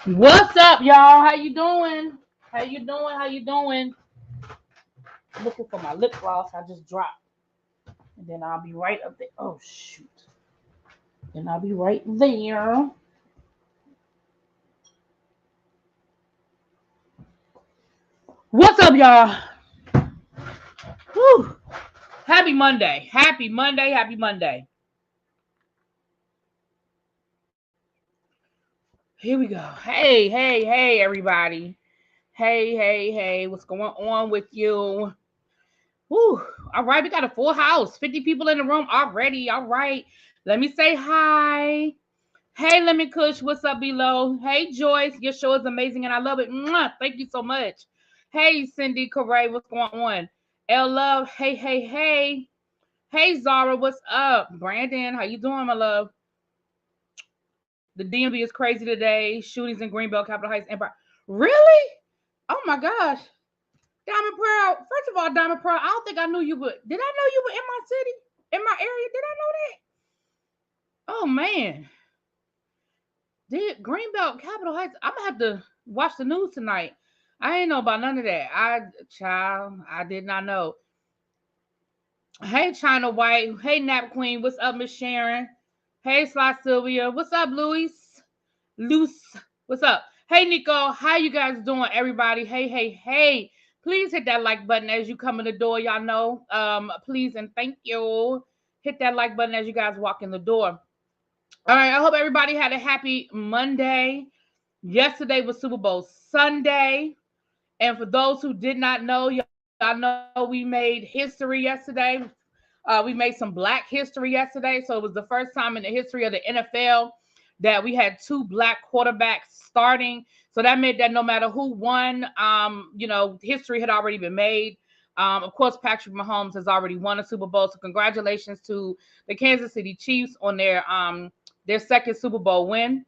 What's up, y'all? How you doing? How you doing? How you doing? Looking for my lip gloss. I just dropped, and then I'll be right up there. Oh shoot! Then I'll be right there. What's up, y'all? Whew. Happy Monday. Happy Monday. Happy Monday. Here we go. Hey, hey, hey, everybody. Hey, hey, hey. What's going on with you? Whew. All right, we got a full house. 50 people in the room already. All right. Let me say hi. Hey, Lemon Kush, what's up below? Hey, Joyce, your show is amazing and I love it. Mwah, thank you so much. Hey, Cindy Correa, what's going on? L Love, hey, hey, hey. Hey, Zara, what's up? Brandon, how you doing, my love? The DMV is crazy today. Shootings in Greenbelt, Capitol Heights, Empire. Really? Oh my gosh. Diamond Pearl. First of all, Diamond Pearl, I don't think I knew you, but did I know you were in my city? In my area? Did I know that? Oh man. Did Greenbelt, Capitol Heights? I'm gonna have to watch the news tonight. I ain't know about none of that. I did not know. Hey, China White. Hey, Nap Queen. What's up, Miss Sharon? Hey, Sly Sylvia. What's up, Luis? Luce. What's up? Hey, Nico. How you guys doing, everybody? Hey, hey, hey. Please hit that like button as you come in the door. Y'all know. Please and thank you. Hit that like button as you guys walk in the door. All right. I hope everybody had a happy Monday. Yesterday was Super Bowl Sunday. And for those who did not know, y'all know we made history yesterday. We made some black history yesterday. So it was the first time in the history of the NFL that we had two black quarterbacks starting. So that meant that no matter who won, history had already been made. Of course, Patrick Mahomes has already won a Super Bowl. So congratulations to the Kansas City Chiefs on their second Super Bowl win.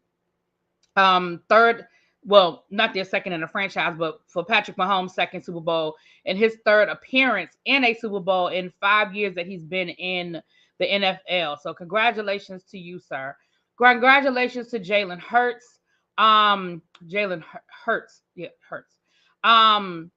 Third, well, not their second in the franchise, but for Patrick Mahomes' second Super Bowl and his third appearance in a Super Bowl in 5 years that he's been in the NFL. So congratulations to you, sir. Congratulations to Jalen Hurts. Jalen Hurts. Yeah, Hurts. Um,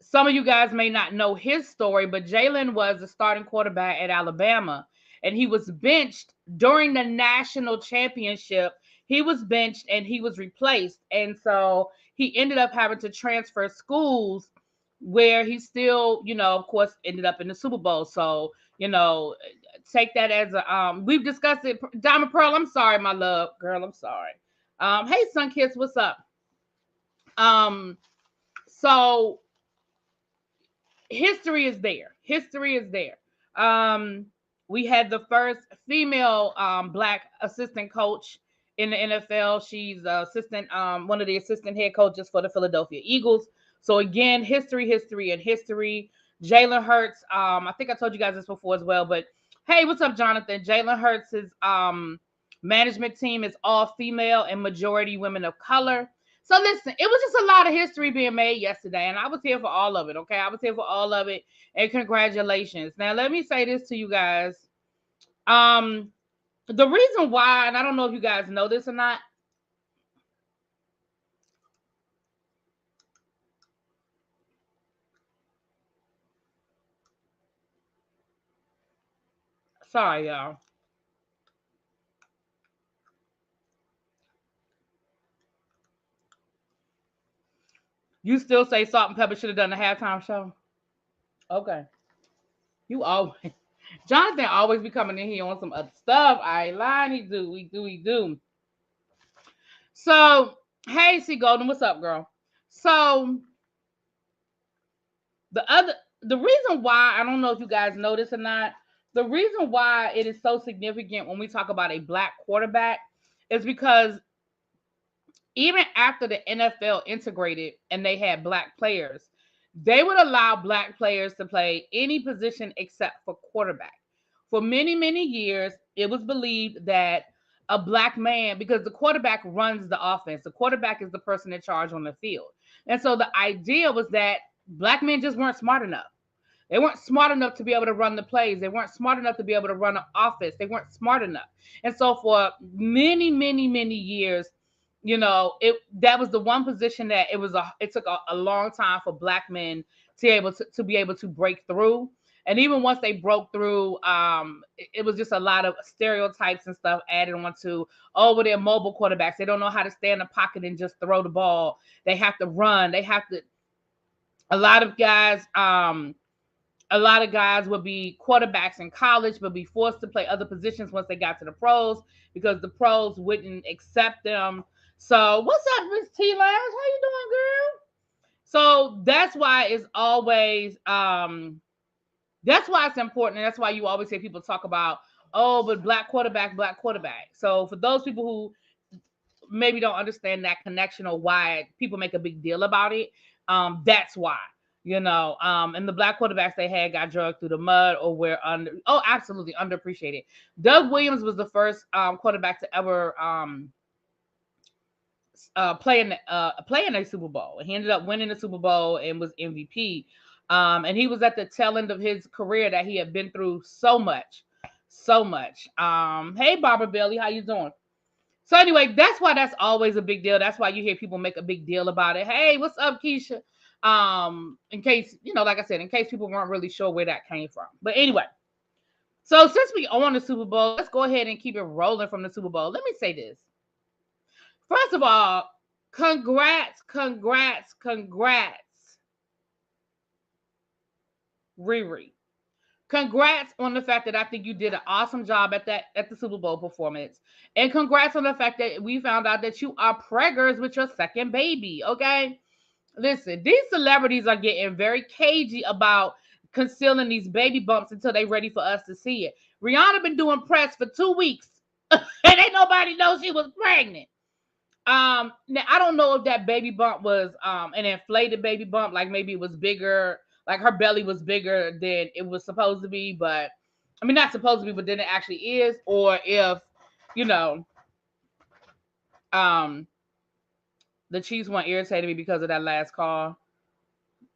some of you guys may not know his story, but Jalen was the starting quarterback at Alabama, and he was benched during the national championship. He was benched and he was replaced, and so he ended up having to transfer schools where he still, of course, ended up in the Super Bowl. So, take that as a we've discussed it. Diamond Pearl, I'm sorry, my love, girl, I'm sorry. Hey, Sunkiss, what's up? Um, so history is there. History is there. Um, we had the first female black assistant coach in the NFL. She's one of the assistant head coaches for the Philadelphia Eagles. So again, history, and history. Jalen Hurts. I think I told you guys this before as well, but hey, what's up, Jonathan? Jalen Hurts' management team is all female and majority women of color. So listen, it was just a lot of history being made yesterday, and I was here for all of it. Okay, I was here for all of it, and congratulations. Now, let me say this to you guys. Um, the reason why, and I don't know if you guys know this or not. Sorry, y'all. You still say Salt and Pepper should have done the halftime show? Okay. You always, Jonathan always be coming in here on some other stuff. I ain't lying. He do. So, hey, C Golden, what's up, girl? So, the other the reason why, I don't know if you guys know this or not, the reason why it is so significant when we talk about a black quarterback is because even after the NFL integrated and they had black players, they would allow black players to play any position except for quarterback. For many, many years, it was believed that a black man, because the quarterback runs the offense, the quarterback is the person in charge on the field. And so the idea was that black men just weren't smart enough. They weren't smart enough to be able to run the plays. They weren't smart enough to be able to run an offense. They weren't smart enough. And so for many, many, many years, that was the one position that it took a long time for black men to be able to break through. And even once they broke through, it was just a lot of stereotypes and stuff added onto, oh, they're mobile quarterbacks. They don't know how to stay in the pocket and just throw the ball. They have to run. A lot of guys, would be quarterbacks in college, but be forced to play other positions once they got to the pros because the pros wouldn't accept them. So, what's up, Miss T. Lance? How you doing, girl? So that's why it's always that's why it's important, and that's why you always hear people talk about, oh, but black quarterback, black quarterback. So for those people who maybe don't understand that connection or why people make a big deal about it, that's why. And the black quarterbacks they had got dragged through the mud or were absolutely underappreciated. Doug Williams was the first quarterback to ever play in a Super Bowl. He ended up winning the Super Bowl and was MVP. And he was at the tail end of his career that he had been through so much. Hey, Barbara Bailey, how you doing? So anyway, that's why that's always a big deal. That's why you hear people make a big deal about it. Hey, what's up, Keisha? In case, like I said, in case people weren't really sure where that came from. But anyway, so since we own the Super Bowl, let's go ahead and keep it rolling from the Super Bowl. Let me say this. First of all, congrats, Riri. Congrats on the fact that I think you did an awesome job at the Super Bowl performance. And congrats on the fact that we found out that you are preggers with your second baby, okay? Listen, these celebrities are getting very cagey about concealing these baby bumps until they're ready for us to see it. Rihanna been doing press for 2 weeks, and ain't nobody knows she was pregnant. Now I don't know if that baby bump was an inflated baby bump, like maybe it was bigger, like her belly was bigger than it was supposed to be, but I mean not supposed to be, but then it actually is, or if the Chiefs weren't irritating me because of that last call.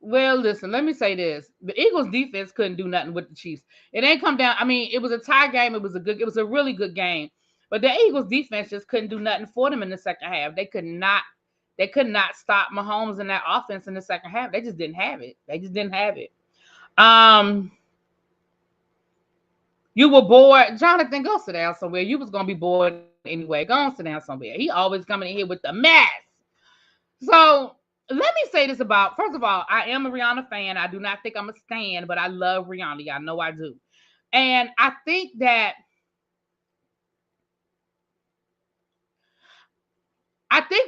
Well, listen, let me say this. The Eagles defense couldn't do nothing with the Chiefs. It ain't come down. I mean, it was a tie game. It was a really good game. But the Eagles defense just couldn't do nothing for them in the second half. They could not stop Mahomes in that offense in the second half. They just didn't have it. You were bored. Jonathan, go sit down somewhere. You was gonna be bored anyway. Go on, sit down somewhere. He always coming in here with the mess. So let me say this about, first of all, I am a Rihanna fan. I do not think I'm a stan, but I love Rihanna. Y'all know I do. And I think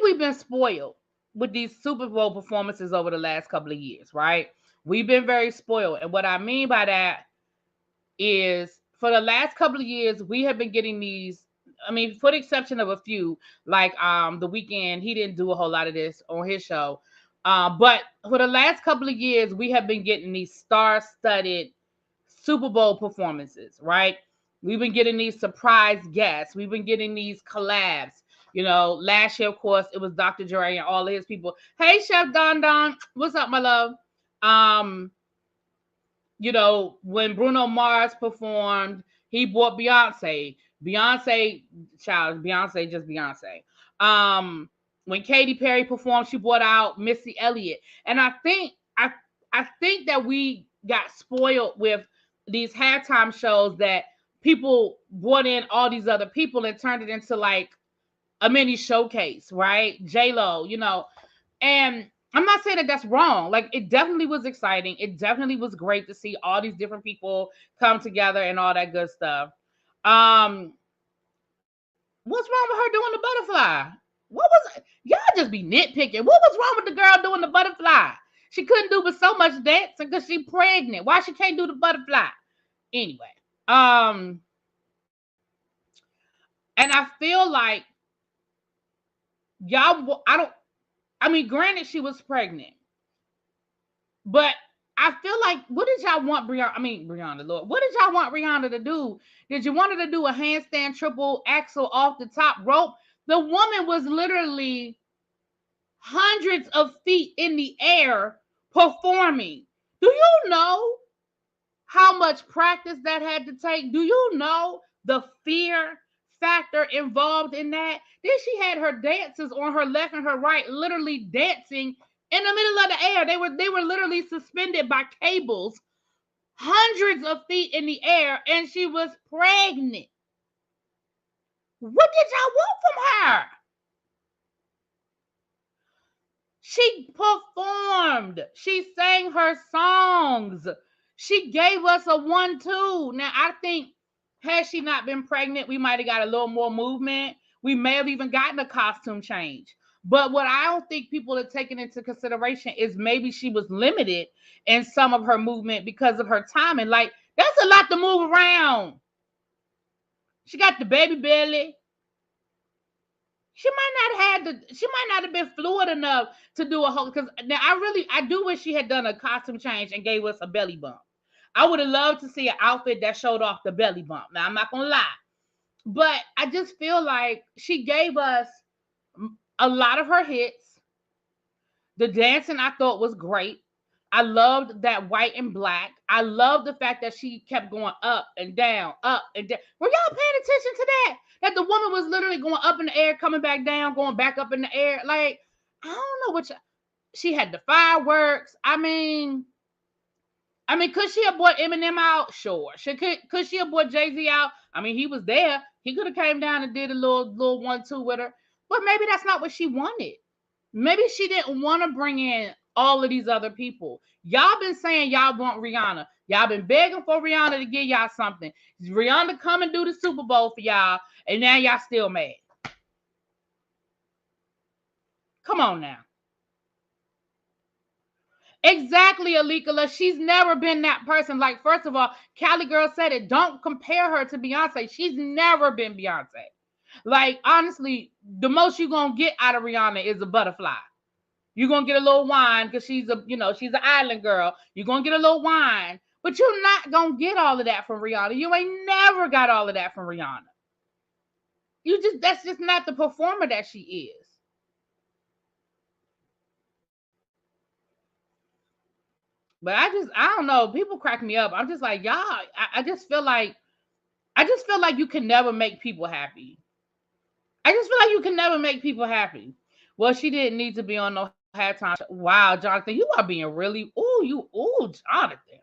we've been spoiled with these Super Bowl performances over the last couple of years, right? We've been very spoiled. And what I mean by that is for the last couple of years, we have been getting these, I mean, for the exception of a few, like The Weeknd, he didn't do a whole lot of this on his show. But for the last couple of years, we have been getting these star-studded Super Bowl performances, right? We've been getting these surprise guests. We've been getting these collabs. Last year, of course, it was Dr. Dre and all of his people. Hey, Chef Don Don, what's up, my love? When Bruno Mars performed, he brought Beyonce. Beyonce, just Beyonce. When Katy Perry performed, she brought out Missy Elliott. And I think that we got spoiled with these halftime shows that people brought in all these other people and turned it into like a mini showcase, right? J-Lo, and I'm not saying that that's wrong. Like, it definitely was exciting. It definitely was great to see all these different people come together and all that good stuff. What's wrong with her doing the butterfly? What was it? Y'all just be nitpicking. What was wrong with the girl doing the butterfly? She couldn't do but so much dancing because she's pregnant. Why she can't do the butterfly? Anyway, and I feel like granted she was pregnant, but I feel like, what did y'all want Brianna, Lord, what did y'all want Rihanna to do? Did you want her to do a handstand triple axel off the top rope? The woman was literally hundreds of feet in the air performing. Do you know how much practice that had to take? Do you know the fear factor involved in that. Then she had her dancers on her left and her right, literally dancing in the middle of the air. They were literally suspended by cables, hundreds of feet in the air, and she was pregnant. What did y'all want from her? She performed. She sang her songs. She gave us a 1-2. Now, I think had she not been pregnant, we might have got a little more movement. We may have even gotten a costume change. But what I don't think people are taking into consideration is maybe she was limited in some of her movement because of her timing. Like, that's a lot to move around. She got the baby belly. She might not have been fluid enough to do a whole, because now I do wish she had done a costume change and gave us a belly bump. I would have loved to see an outfit that showed off the belly bump. Now I'm not gonna lie, but I just feel like she gave us a lot of her hits. The dancing I thought was great. I loved that white and black. I love the fact that she kept going up and down, up and down. Were y'all paying attention to that? That the woman was literally going up in the air, coming back down, going back up in the air. Like, I don't know what she had the fireworks. I mean, could she have brought Eminem out? Sure. Could she have brought Jay-Z out? I mean, he was there. He could have came down and did a little 1-2 with her. But maybe that's not what she wanted. Maybe she didn't want to bring in all of these other people. Y'all been saying y'all want Rihanna. Y'all been begging for Rihanna to give y'all something. Rihanna come and do the Super Bowl for y'all, and now y'all still mad. Come on now. Exactly, Alikala. She's never been that person. Like, first of all, Cali Girl said it. Don't compare her to Beyonce. She's never been Beyonce. Like, honestly, the most you're going to get out of Rihanna is a butterfly. You're going to get a little wine because she's she's an island girl. You're going to get a little wine, but you're not going to get all of that from Rihanna. You ain't never got all of that from Rihanna. That's just not the performer that she is. But I don't know. People crack me up. I'm just like, y'all, I just feel like you can never make people happy. I just feel like you can never make people happy. Well, she didn't need to be on no halftime. Wow, Jonathan, you are being really, Jonathan.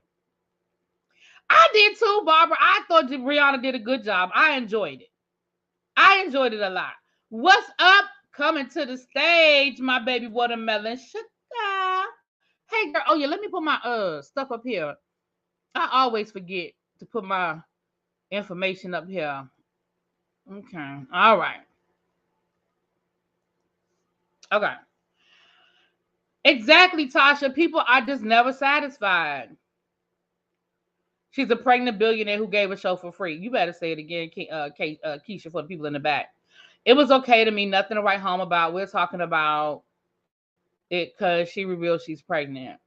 I did too, Barbara. I thought Rihanna did a good job. I enjoyed it. I enjoyed it a lot. What's up? Coming to the stage, my baby watermelon. Sugar. Hey, girl. Oh, yeah, let me put my stuff up here. I always forget to put my information up here. Okay. All right. Okay. Exactly, Tasha. People are just never satisfied. She's a pregnant billionaire who gave a show for free. You better say it again, Keisha, for the people in the back. It was okay to me. Nothing to write home about. We're talking about it because she revealed she's pregnant.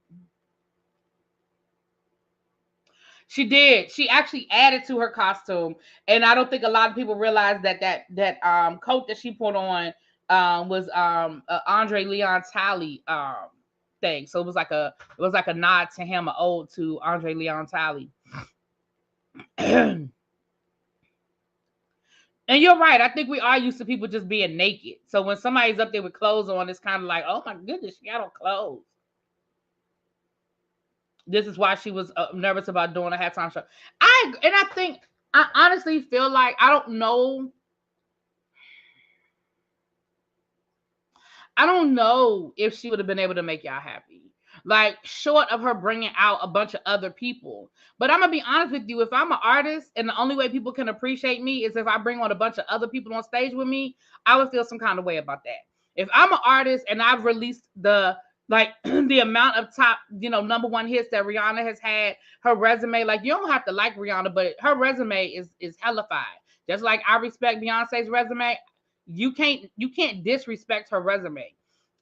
She did. She actually added to her costume, and I don't think a lot of people realize that coat that she put on was Andre Leon Talley thing. So it was like a nod to him, an ode to Andre Leon Talley. And you're right. I think we are used to people just being naked. So when somebody's up there with clothes on, it's kind of like, oh my goodness, she got on clothes. This is why she was nervous about doing a halftime show. I honestly feel like, I don't know if she would have been able to make y'all happy. Like, short of her bringing out a bunch of other people. But I'm going to be honest with you. If I'm an artist and the only way people can appreciate me is if I bring on a bunch of other people on stage with me, I would feel some kind of way about that. If I'm an artist and I've released the amount of top, number one hits that Rihanna has had, her resume, like, you don't have to like Rihanna, but her resume is hellified. Just like I respect Beyonce's resume, you can't disrespect her resume.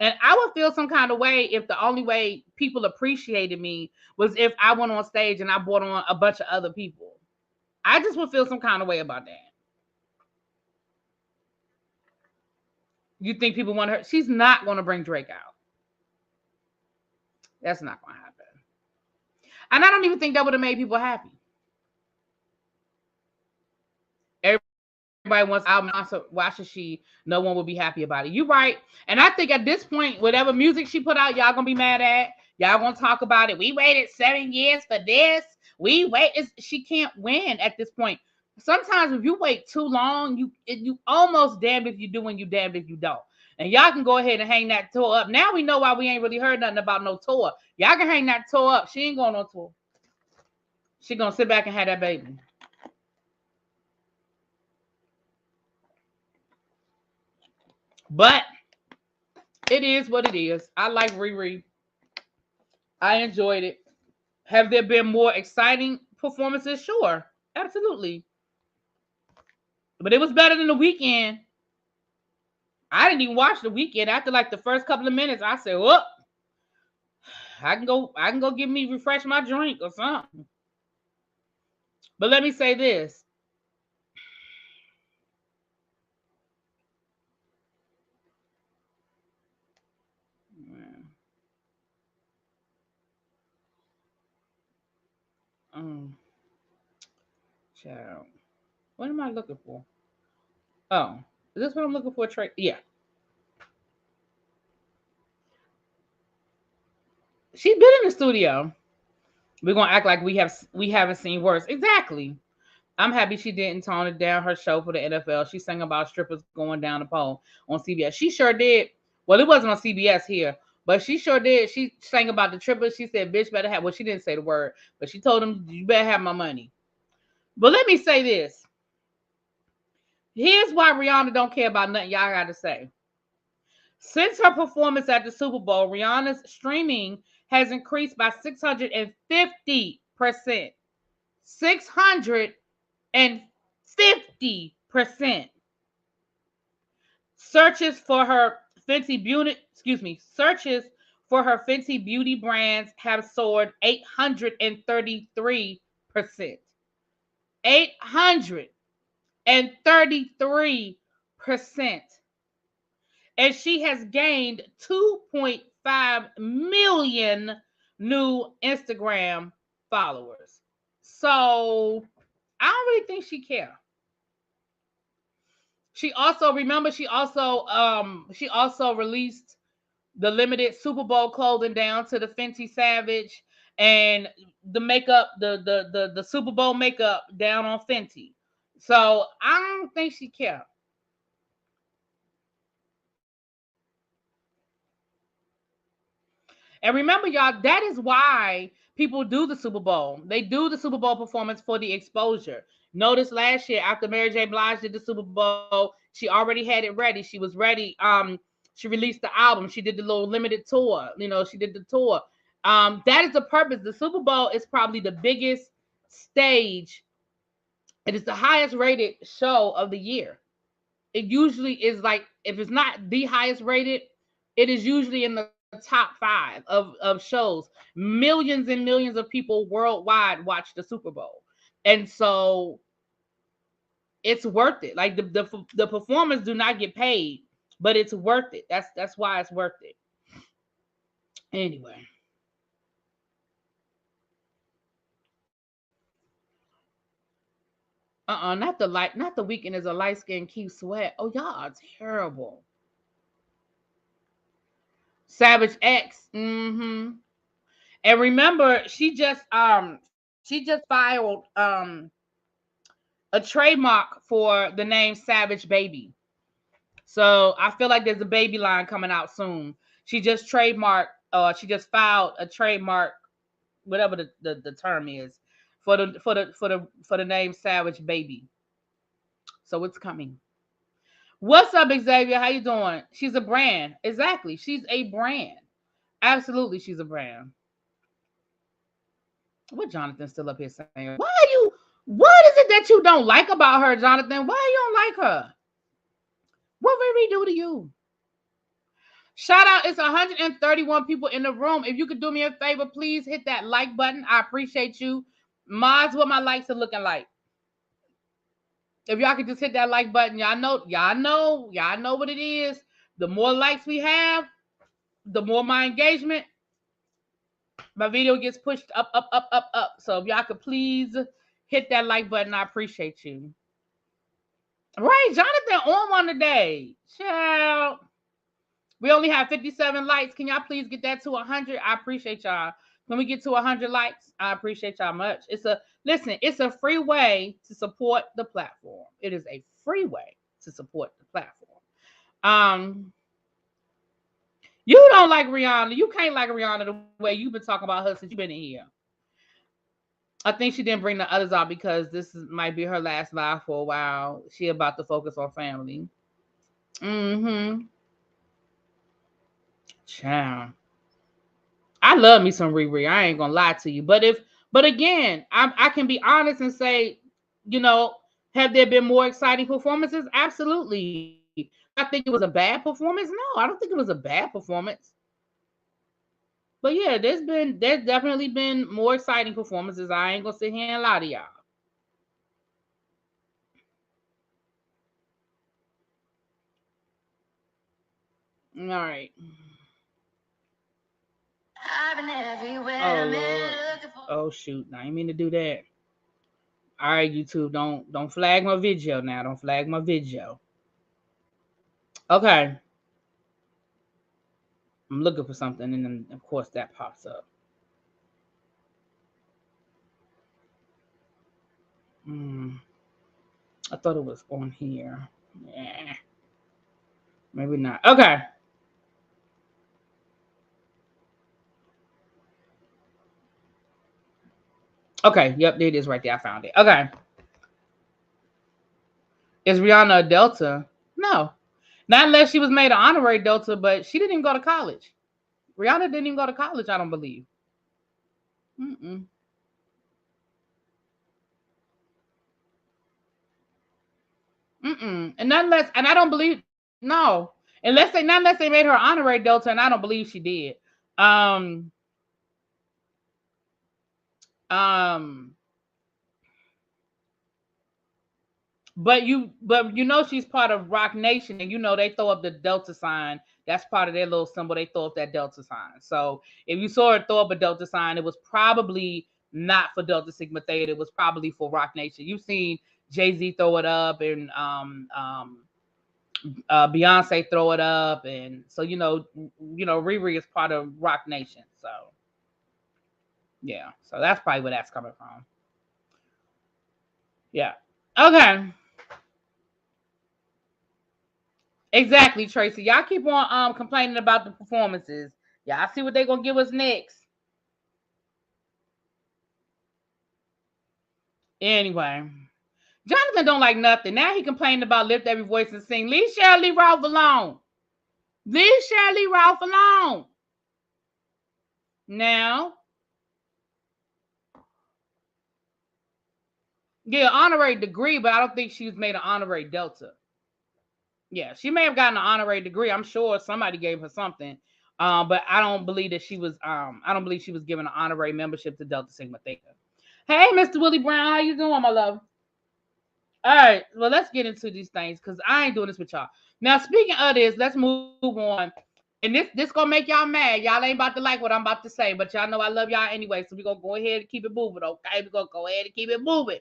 And I would feel some kind of way if the only way people appreciated me was if I went on stage and I brought on a bunch of other people. I just would feel some kind of way about that. You think people want her? She's not going to bring Drake out. That's not going to happen. And I don't even think that would have made people happy. wants album. So why should she? No one will be happy about it. You right. And I think at this point, whatever music she put out, y'all gonna be mad at. Y'all gonna talk about it. We waited 7 years for this. We wait. She can't win at this point. Sometimes if you wait too long, you almost damned if you do and you damned if you don't. And y'all can go ahead and hang that tour up. Now we know why we ain't really heard nothing about no tour. Y'all can hang that tour up. She ain't going on tour. She gonna sit back and have that baby. But it is what it is. I like Riri. I enjoyed it. Have there been more exciting performances? Sure. Absolutely. But it was better than the weekend. I didn't even watch the weekend. After like the first couple of minutes, I said, "Whoop, I can go get me refresh my drink or something." But let me say this. Child. What am I looking for? Oh, is this what I'm looking for? Yeah. She's been in the studio. We're gonna act like we haven't seen worse. Exactly. I'm happy she didn't tone it down her show for the NFL. She sang about strippers going down the pole on CBS. She sure did. Well, it wasn't on CBS here, but she sure did. She sang about the strippers. She said, "Bitch, better have." Well, she didn't say the word, but she told them, "You better have my money." But let me say this. Here's why Rihanna don't care about nothing y'all got to say. Since her performance at the Super Bowl, Rihanna's streaming has increased by 650%. 650%. Searches for her Fenty Beauty brands have soared 833%. 833%. And she has gained 2.5 million new Instagram followers. So I don't really think she cares. She also released the limited Super Bowl clothing down to the Fenty Savage and the makeup, the Super Bowl makeup down on Fenty. So I don't think she cares. And remember, y'all, that is why people do the Super Bowl. They do the Super Bowl performance for the exposure. Notice last year after Mary J. Blige did the Super Bowl, she already had it ready. She was ready. She released the album. She did the little limited tour. She did the tour. That is the purpose. The Super Bowl is probably the biggest stage. It is the highest rated show of the year. It usually is like, if it's not the highest rated, it is usually in the top 5 of shows. Millions and millions of people worldwide watch the Super Bowl. And so it's worth it. Like the performers do not get paid, but it's worth it. That's why it's worth it. Anyway. Not the Weekend is a light skinned Keith Sweat. Oh, y'all are terrible. Savage X. Mm-hmm. And remember, she just filed a trademark for the name Savage Baby. So I feel like there's a baby line coming out soon. She just filed a trademark, whatever the term is, for the name Savage Baby. So it's coming. What's up, Xavier? How you doing? She's a brand. Exactly. She's a brand. Absolutely, she's a brand. What Jonathan still up here saying? What is it that you don't like about her, Jonathan? Why you don't like her? What did we do to you? Shout out, it's 131 people in the room. If you could do me a favor, please hit that like button. I appreciate you. Mods, what my likes are looking like. If y'all could just hit that like button, y'all know what it is. The more likes we have, the more my engagement. My video gets pushed up, up, up, up, up. So if y'all could please hit that like button, I appreciate you. Right, Jonathan on one today. Child. We only have 57 likes. Can y'all please get that to 100? I appreciate y'all. When we get to 100 likes, I appreciate y'all much. It's a free way to support the platform. It is a free way to support the platform. Um, you don't like Rihanna. You can't like Rihanna the way you've been talking about her since you've been in here. I think she didn't bring the others out because might be her last live for a while. She about to focus on family. Mm-hmm. Child. I love me some Riri. I ain't gonna lie to you. But again, I can be honest and say, you know, have there been more exciting performances? Absolutely. I think it was a bad performance. No, I don't think it was a bad performance. But yeah, there's definitely been more exciting performances. I ain't gonna sit here and lie to y'all. All right. Oh Lord. Oh shoot. I ain't mean to do that. All right, YouTube, don't flag my video now. Don't flag my video. Okay. I'm looking for something, and then of course that pops up. Hmm. I thought it was on here. Yeah. Maybe not. Okay. Okay. Yep, there it is right there. I found it. Okay. Is Rihanna a Delta? No. Not unless she was made an honorary Delta, but she didn't even go to college. Rihanna didn't even go to college, I don't believe. Mm-mm. Mm-mm. And I don't believe, no. Not unless they made her honorary Delta, and I don't believe she did. Um, um, but you know she's part of Rock Nation, and you know they throw up the Delta sign. That's part of their little symbol. They throw up that Delta sign. So if you saw her throw up a Delta sign, it was probably not for Delta Sigma Theta. It was probably for Rock Nation. You've seen Jay-Z throw it up, and Beyonce throw it up, and so Riri is part of Rock Nation. So yeah, so that's probably where that's coming from. Yeah. Okay. Exactly, Tracy. Y'all keep on complaining about the performances. Y'all see what they gonna give us next. Anyway, Jonathan don't like nothing. Now he complaining about lift every voice and sing. Leave Shirley Ralph alone. Leave Shirley Ralph alone. Now, yeah, honorary degree, but I don't think she's made an honorary Delta. Yeah, she may have gotten an honorary degree. I'm sure somebody gave her something. But I don't believe that she was I don't believe she was given an honorary membership to Delta Sigma Theta. Hey, Mr. Willie Brown, how you doing, my love? All right, well, let's get into these things because I ain't doing this with y'all. Now, speaking of this, let's move on. And this gonna make y'all mad. Y'all ain't about to like what I'm about to say, but y'all know I love y'all anyway. So we're gonna go ahead and keep it moving, okay? We're gonna go ahead and keep it moving.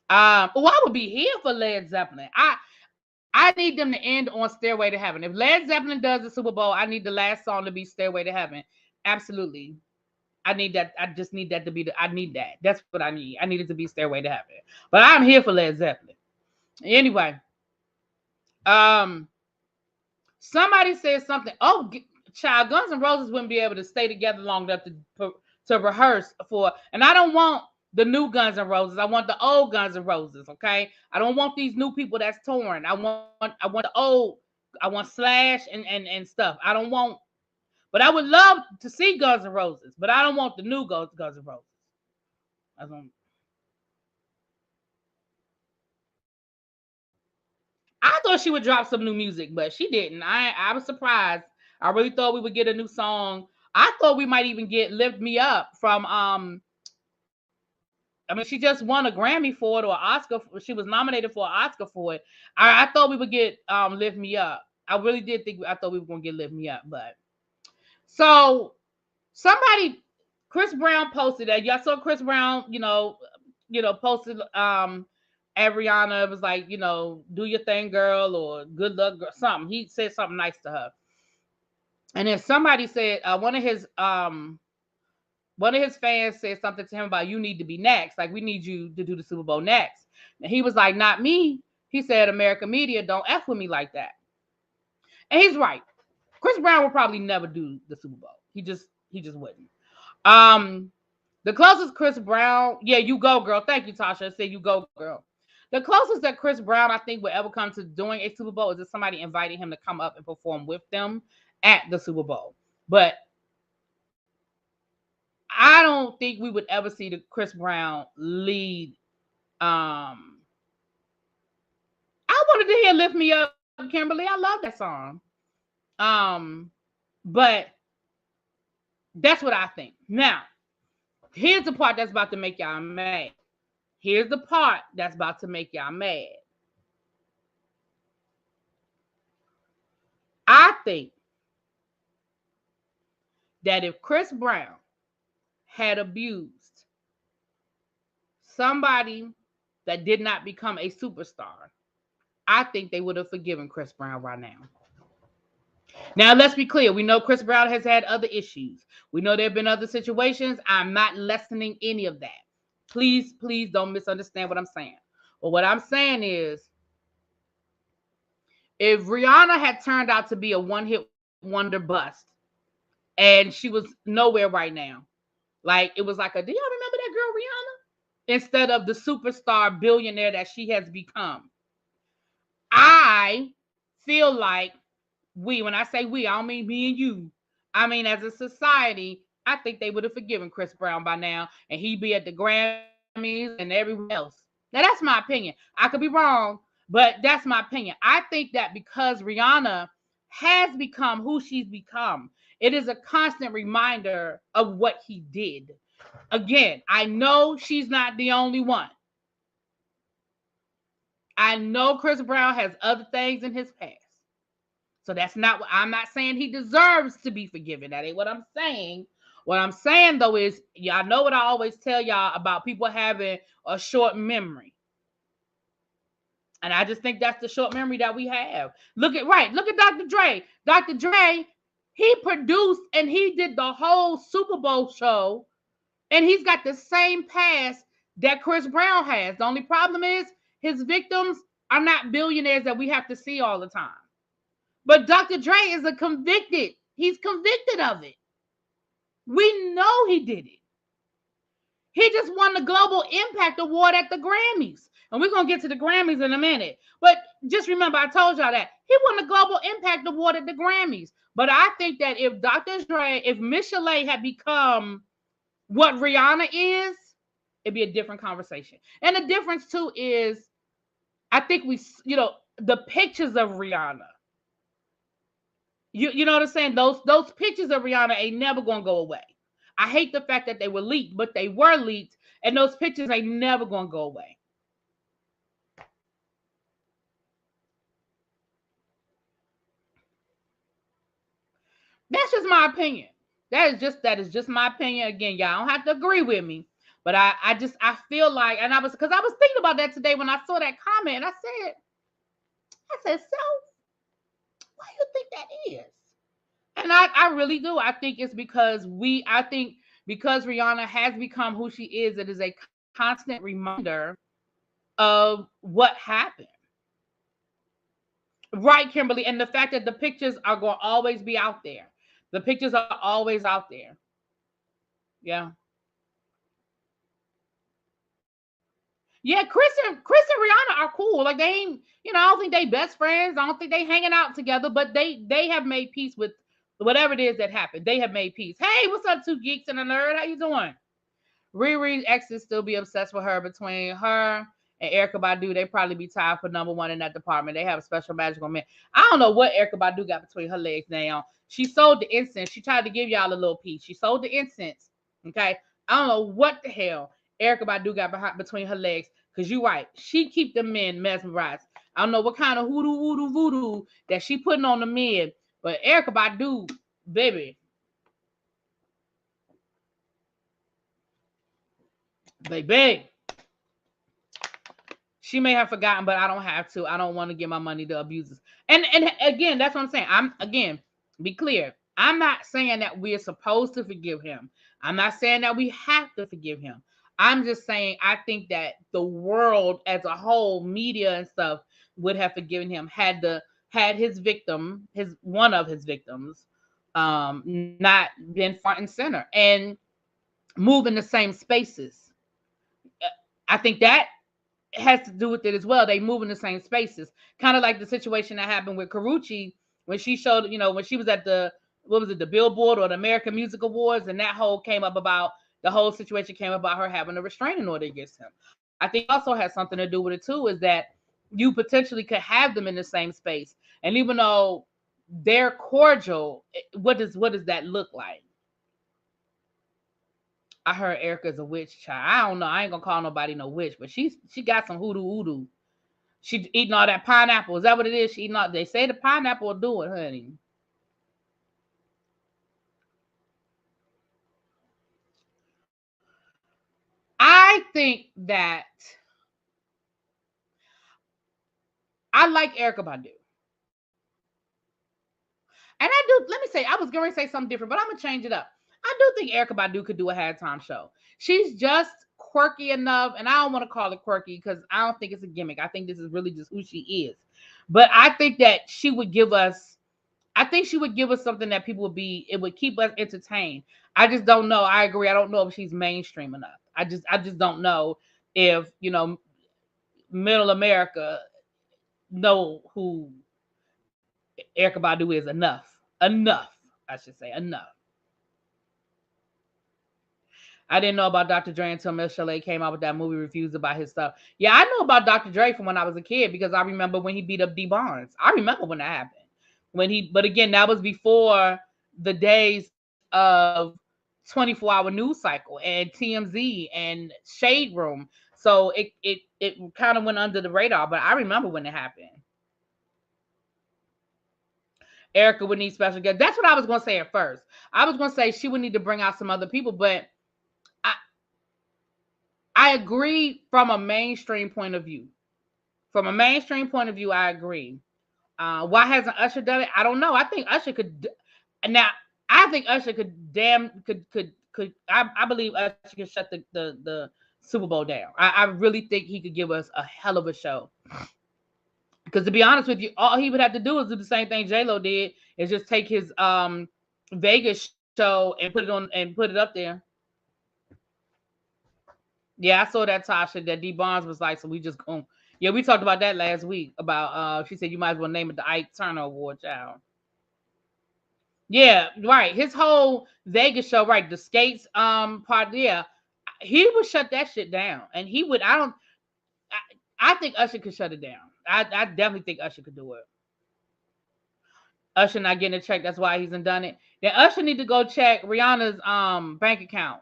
I would be here for Led Zeppelin. I need them to end on Stairway to Heaven. If Led Zeppelin does the Super Bowl, I need the last song to be Stairway to Heaven. Absolutely. I need that. I just need that to be I need that. That's what I need. I need it to be Stairway to Heaven. But I'm here for Led Zeppelin. Anyway, um, somebody said something. Oh, child, Guns N' Roses wouldn't be able to stay together long enough to rehearse for. And I don't want the new Guns N' Roses. I want the old Guns N' Roses. Okay, I don't want these new people that's touring. I want the old. I want Slash and stuff. I don't want. But I would love to see Guns N' Roses. But I don't want the new Guns N' Roses. I don't. I thought she would drop some new music, but she didn't. I was surprised. I really thought we would get a new song. I thought we might even get "Lift Me Up" from I mean, she just won a Grammy for it or Oscar. She was nominated for an Oscar for it. I thought we would get "Lift Me Up." I really did think I thought we were gonna get "Lift Me Up," but so somebody, Chris Brown posted that. Y'all saw Chris Brown, posted at Rihanna. It was like, do your thing, girl, or good luck, girl, something. He said something nice to her. And then somebody said, one of his fans said something to him about, you need to be next. Like, we need you to do the Super Bowl next. And he was like, not me. He said, American media, don't F with me like that. And he's right. Chris Brown will probably never do the Super Bowl. He just wouldn't. The closest Chris Brown, yeah, you go, girl. Thank you, Tasha. I said you go, girl. The closest that Chris Brown, I think, would ever come to doing a Super Bowl is if somebody invited him to come up and perform with them at the Super Bowl. But I don't think we would ever see the Chris Brown lead. I wanted to hear "Lift Me Up," Kimberly. I love that song. But that's what I think. Now, here's the part that's about to make y'all mad. Here's the part that's about to make y'all mad. I think that if Chris Brown had abused somebody that did not become a superstar, I think they would have forgiven Chris Brown right now. Now, let's be clear. We know Chris Brown has had other issues. We know there have been other situations. I'm not lessening any of that. Please don't misunderstand what I'm saying. But what I'm saying is, if Rihanna had turned out to be a one-hit wonder bust and she was nowhere right now, like it was like do y'all remember that girl Rihanna? Instead of the superstar billionaire that she has become. I feel like when I say we, I don't mean me and you. I mean, as a society, I think they would have forgiven Chris Brown by now, and he'd be at the Grammys and everywhere else. Now, that's my opinion. I could be wrong, but that's my opinion. I think that because Rihanna has become who she's become, it is a constant reminder of what he did. Again, I know she's not the only one. I know Chris Brown has other things in his past. So that's not what I'm not saying he deserves to be forgiven. That ain't what I'm saying. What I'm saying, though, is y'all know what I always tell y'all about people having a short memory. And I just think that's the short memory that we have. Look at Dr. Dre. Dr. Dre, he produced and he did the whole Super Bowl show. And he's got the same past that Chris Brown has. The only problem is his victims are not billionaires that we have to see all the time. But Dr. Dre is he's convicted of it. We know he did it. He just won the Global Impact Award at the Grammys. And we're going to get to the Grammys in a minute. But just remember, I told y'all that. He won the Global Impact Award at the Grammys. But I think that if Dr. Dre, if Miss Chalet had become what Rihanna is, it'd be a different conversation. And the difference, too, is I think the pictures of Rihanna, You know what I'm saying? Those pictures of Rihanna ain't never gonna go away. I hate the fact that they were leaked, but they were leaked, and those pictures ain't never gonna go away. That's just my opinion. That is just my opinion. Again, y'all don't have to agree with me, but I feel like, and I was thinking about that today when I saw that comment, and I said, so why do you think that is? And I really do. I think it's because because Rihanna has become who she is, it is a constant reminder of what happened. Right, Kimberly. And the fact that the pictures are going to always be out there. The pictures are always out there. Yeah. Yeah, Chris and Rihanna are cool. Like, they ain't, I don't think they best friends. I don't think they hanging out together, but they have made peace with whatever it is that happened. They have made peace. Hey, what's up, two geeks and a nerd? How you doing? Riri's exes still be obsessed with her. Between her and Erykah Badu, they probably be tied for number one in that department. They have a special magical man. I don't know what Erykah Badu got between her legs now. She sold the incense. She tried to give y'all a little piece. She sold the incense. Okay. I don't know what the hell Erykah Badu got between her legs. Because you're right. She keep the men mesmerized. I don't know what kind of hoodoo voodoo that she putting on the men. But Erykah Badu, baby. Baby. She may have forgotten, but I don't have to. I don't want to give my money to abusers. And again, that's what I'm saying. I'm again, be clear. I'm not saying that we're supposed to forgive him. I'm not saying that we have to forgive him. I'm just saying I think that the world as a whole, media and stuff, would have forgiven him had his victim, his one of his victims, not been front and center and move in the same spaces. I think that has to do with it as well. They move in the same spaces, kind of like the situation that happened with Karuchi when she showed, when she was at the, what was it, the Billboard or the American Music Awards, and that whole came up about the whole situation came about her having a restraining order against him. I think it also has something to do with it too, is that you potentially could have them in the same space, and even though they're cordial, what does that look like? I heard Erica's a witch child. I don't know. I ain't gonna call nobody no witch, but she got some hoodoo. She eating all that pineapple. Is that what it is? She eating all. They say the pineapple will do it, honey. I think that I like Erica Badu, and I do. Let me say, I was going to say something different, but I'm gonna change it up. I do think Erica Badu could do a halftime show. She's just quirky enough, and I don't want to call it quirky because I don't think it's a gimmick. I think this is really just who she is. But I think that she would give us. I think she would give us something that people would be. It would keep us entertained. I just don't know. I agree. I don't know if she's mainstream enough. I just don't know if middle America know who Erica Badu is enough. Enough, I should say, enough. I didn't know about Dr. Dre until Miss Chalet came out with that movie reviews about his stuff. Yeah, I know about Dr. Dre from when I was a kid because I remember when he beat up D Barnes. I remember when that happened. But again, that was before the days of 24-hour news cycle and TMZ and Shade Room. So it kind of went under the radar, but I remember when it happened. Erica would need special guests. That's what I was going to say at first. I was going to say she would need to bring out some other people, but I I agree from a mainstream point of view. From a mainstream point of view, I agree. Why hasn't Usher done it? I don't know. I think Usher could. Now, I think Usher could damn could. I believe Usher could shut the Super Bowl down. I really think he could give us a hell of a show. Because to be honest with you, all he would have to do is do the same thing J Lo did, is just take his Vegas show and put it on and put it up there. Yeah, I saw that Tasha that D Barnes was like, so we just going. Yeah, we talked about that last week. About she said you might as well name it the Ike Turner Award, child. Yeah, right. His whole Vegas show, right? The skates part, yeah. He would shut that shit down, and he would. I think Usher could shut it down. I definitely think Usher could do it. Usher not getting a check, that's why he's done it. Then Usher need to go check Rihanna's bank account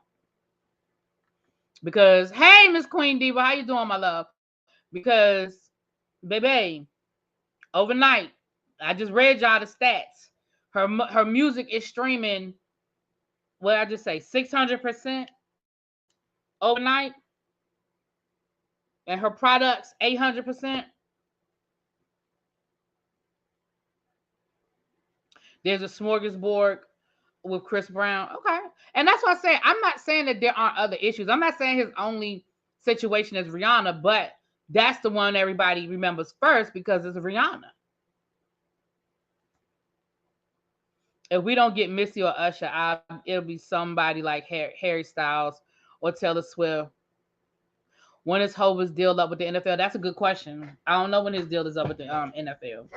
because hey, Miss Queen Diva, how you doing, my love? Because baby, overnight, I just read y'all the stats. Her music is streaming. What I just say, 600% overnight, and her products 800%. There's a smorgasbord with Chris Brown. Okay. And that's what I say. I'm not saying that there aren't other issues. I'm not saying his only situation is Rihanna, but that's the one everybody remembers first because it's Rihanna. If we don't get Missy or Usher, it'll be somebody like Harry Styles or Taylor Swift. When is Hova's deal up with the NFL? That's a good question. I don't know when his deal is up with the NFL.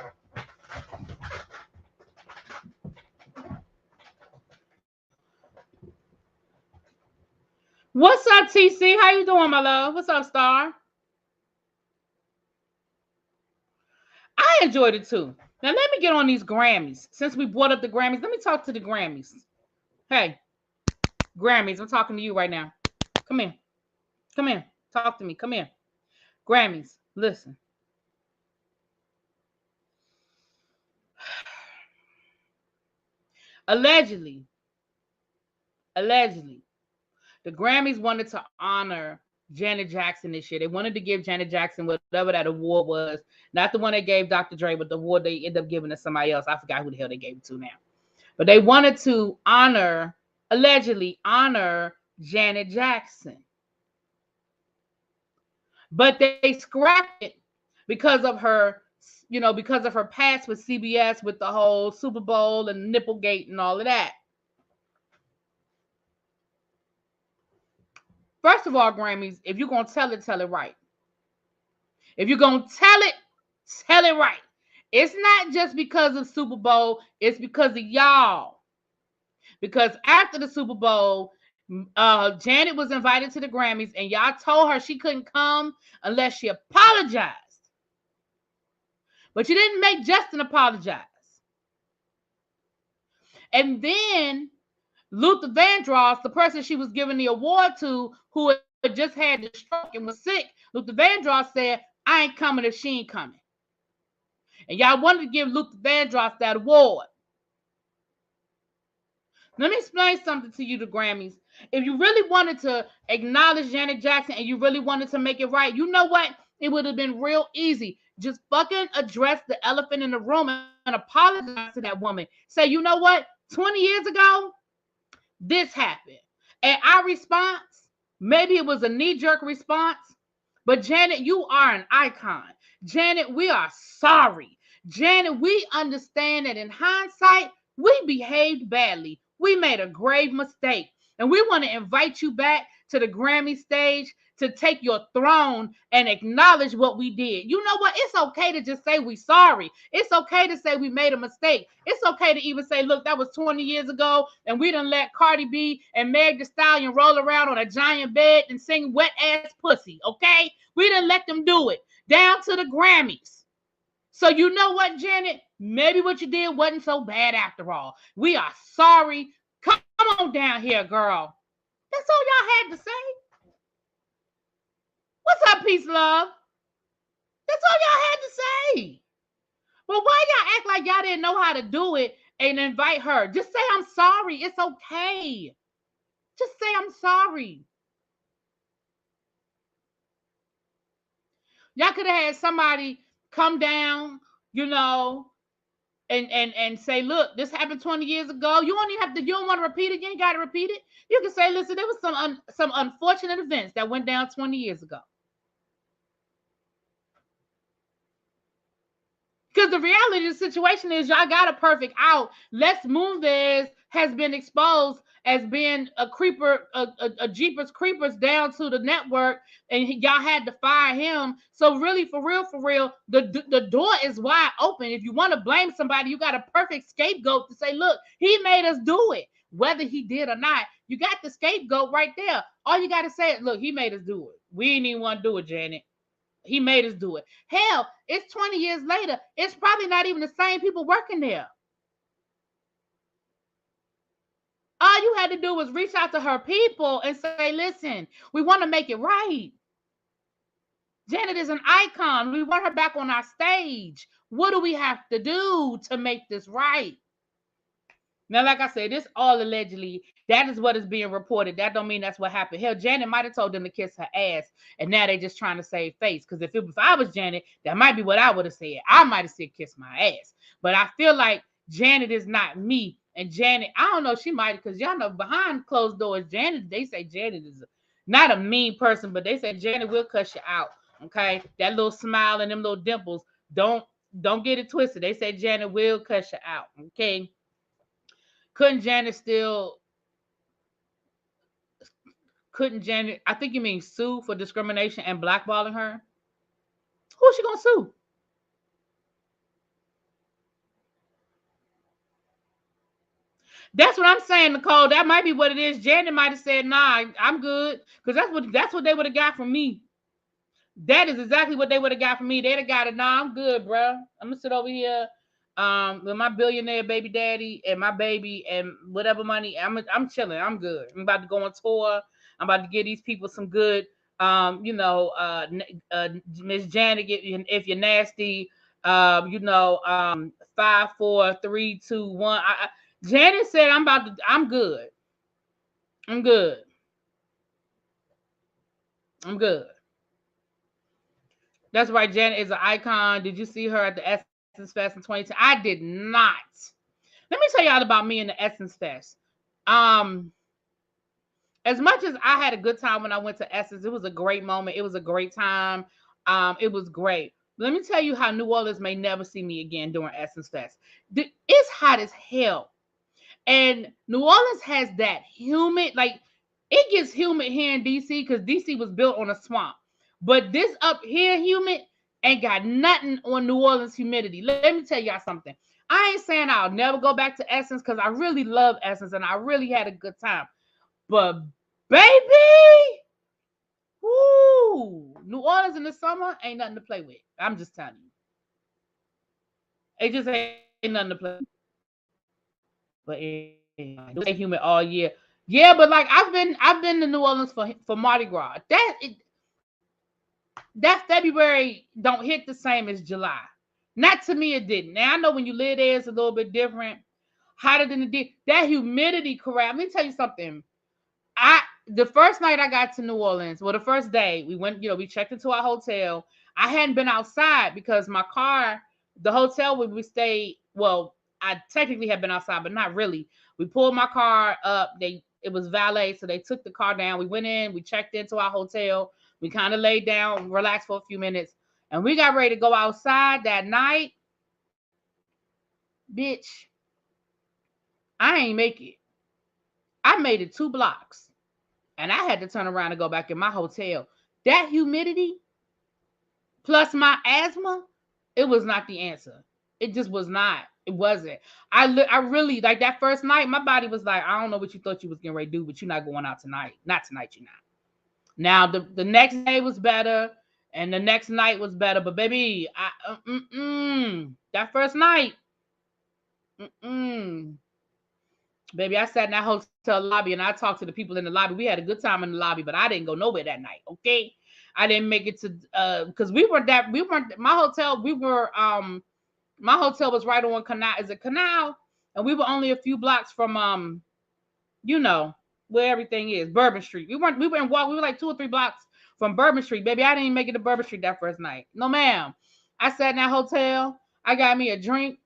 What's up, TC? How you doing, my love? What's up, Star? I enjoyed it too. Now let me get on these Grammys. Since we brought up the Grammys, let me talk to the Grammys. Hey, Grammys, I'm talking to you right now. Come here. Come here. Talk to me. Come here. Grammys, listen. Allegedly, the Grammys wanted to honor Janet Jackson this year. They wanted to give Janet Jackson whatever that award was, not the one they gave Dr. Dre, but the award they ended up giving to somebody else. I forgot who the hell they gave it to now. But they wanted to allegedly honor Janet Jackson. But they scrapped it because of her, because of her past with CBS, with the whole Super Bowl and Nipplegate and all of that. First of all, Grammys, if you're going to tell it right. If you're going to tell it right. It's not just because of Super Bowl. It's because of y'all. Because after the Super Bowl, Janet was invited to the Grammys, and y'all told her she couldn't come unless she apologized. But you didn't make Justin apologize. And then Luther Vandross, the person she was giving the award to, who had just had the stroke and was sick, Luther Vandross said, I ain't coming if she ain't coming. And y'all wanted to give Luther Vandross that award. Let me explain something to you, the Grammys. If you really wanted to acknowledge Janet Jackson and you really wanted to make it right, you know what? It would have been real easy. Just fucking address the elephant in the room and apologize to that woman. Say, you know what? 20 years ago, this happened. And our response, maybe it was a knee-jerk response, but Janet, you are an icon. Janet, we are sorry. Janet, we understand that in hindsight, we behaved badly. We made a grave mistake. And we want to invite you back to the Grammy stage to take your throne and acknowledge what we did. You know what? It's okay to just say we sorry. It's okay to say we made a mistake. It's okay to even say, look, that was 20 years ago, and we done let Cardi B and Meg Thee Stallion roll around on a giant bed and sing wet ass pussy, okay? We done let them do it down to the Grammys. So you know what, Janet? Maybe what you did wasn't so bad after all. We are sorry. Come on down here, girl. That's all y'all had to say. What's up, peace, love? That's all y'all had to say. But why y'all act like y'all didn't know how to do it and invite her? Just say, I'm sorry. It's okay. Just say, I'm sorry. Y'all could have had somebody come down, and say, look, this happened 20 years ago. You don't even have to, you don't want to repeat it. You ain't got to repeat it. You can say, listen, there was some unfortunate events that went down 20 years ago. Because the reality of the situation is y'all got a perfect out. Les Moonves has been exposed as being a creeper, a Jeepers Creepers down to the network, and y'all had to fire him. So really, for real, the door is wide open. If you want to blame somebody, you got a perfect scapegoat to say, look, he made us do it. Whether he did or not, you got the scapegoat right there. All you got to say is, look, he made us do it. We didn't even want to do it, Janet. He made us do it. Hell, it's 20 years later. It's probably not even the same people working there. All you had to do was reach out to her people and say, listen, we want to make it right. Janet is an icon. We want her back on our stage. What do we have to do to make this right? Now, like I said, this all allegedly, that is what is being reported. That don't mean that's what happened. Hell, Janet might have told them to kiss her ass, and now they just trying to save face. Because if I was Janet, that might be what I would have said. I might have said kiss my ass. But I feel like Janet is not me. And Janet, I don't know, she might, because y'all know behind closed doors, Janet, they say Janet is not a mean person, but they say Janet will cuss you out. Okay? That little smile and them little dimples, don't get it twisted. They say Janet will cuss you out. Okay? Couldn't Janet, I think you mean sue for discrimination and blackballing her? Who's she gonna sue? That's what I'm saying, Nicole. That might be what it is. Janet might have said, nah, I'm good. Because that's what they would have got from me. That is exactly what they would have got from me. They'd have got it, nah, I'm good, bro. I'm gonna sit over here with my billionaire baby daddy and my baby and whatever money. I'm chilling. I'm good. I'm about to go on tour. I'm about to give these people some good, Miss Janet, if you're nasty, 5, 4, 3, 2, 1. Janet said, I'm good. I'm good. I'm good. That's right. Janet is an icon. Did you see her at the Essence Fest in 2010? I did not. Let me tell y'all about me and the Essence Fest. Um, as much as I had a good time when I went to Essence, it was a great moment. It was a great time. It was great. Let me tell you how New Orleans may never see me again during Essence Fest. It's hot as hell. And New Orleans has that humid, like it gets humid here in DC because DC was built on a swamp. But this up here humid ain't got nothing on New Orleans humidity. Let me tell y'all something. I ain't saying I'll never go back to Essence because I really love Essence and I really had a good time. But baby, woo, New Orleans in the summer ain't nothing to play with. I'm just telling you. It just ain't nothing to play with. But anyway, it stay humid all year. Yeah, but like I've been to New Orleans for Mardi Gras. That February don't hit the same as July. Not to me, it didn't. Now I know when you live there, it's a little bit different, hotter than it did. That humidity, correct? Let me tell you something. I the first night I got to New Orleans, well, the first day we went, we checked into our hotel. I hadn't been outside because my car, the hotel where we stayed, well, I technically had been outside, but not really. We pulled my car up. It was valet, so they took the car down. We went in, we checked into our hotel. We kind of laid down, relaxed for a few minutes, and we got ready to go outside that night. Bitch, I ain't make it. I made it 2 blocks. And I had to turn around and go back in my hotel. That humidity plus my asthma, it was not the answer. It just was not. It wasn't. I really like that first night. My body was like, I don't know what you thought you was getting ready to do, but you're not going out tonight. Not tonight. You're not. Now the next day was better, and the next night was better. But baby, that first night, baby, I sat in that hotel lobby and I talked to the people in the lobby. We had a good time in the lobby, but I didn't go nowhere that night. Okay, I didn't make it to because we weren't my hotel. My hotel was right on Canal. Is it Canal? And we were only a few blocks from you know where everything is, Bourbon Street. We were like 2 or 3 blocks from Bourbon Street, baby. I didn't even make it to Bourbon Street that first night. No, ma'am. I sat in that hotel. I got me a drink.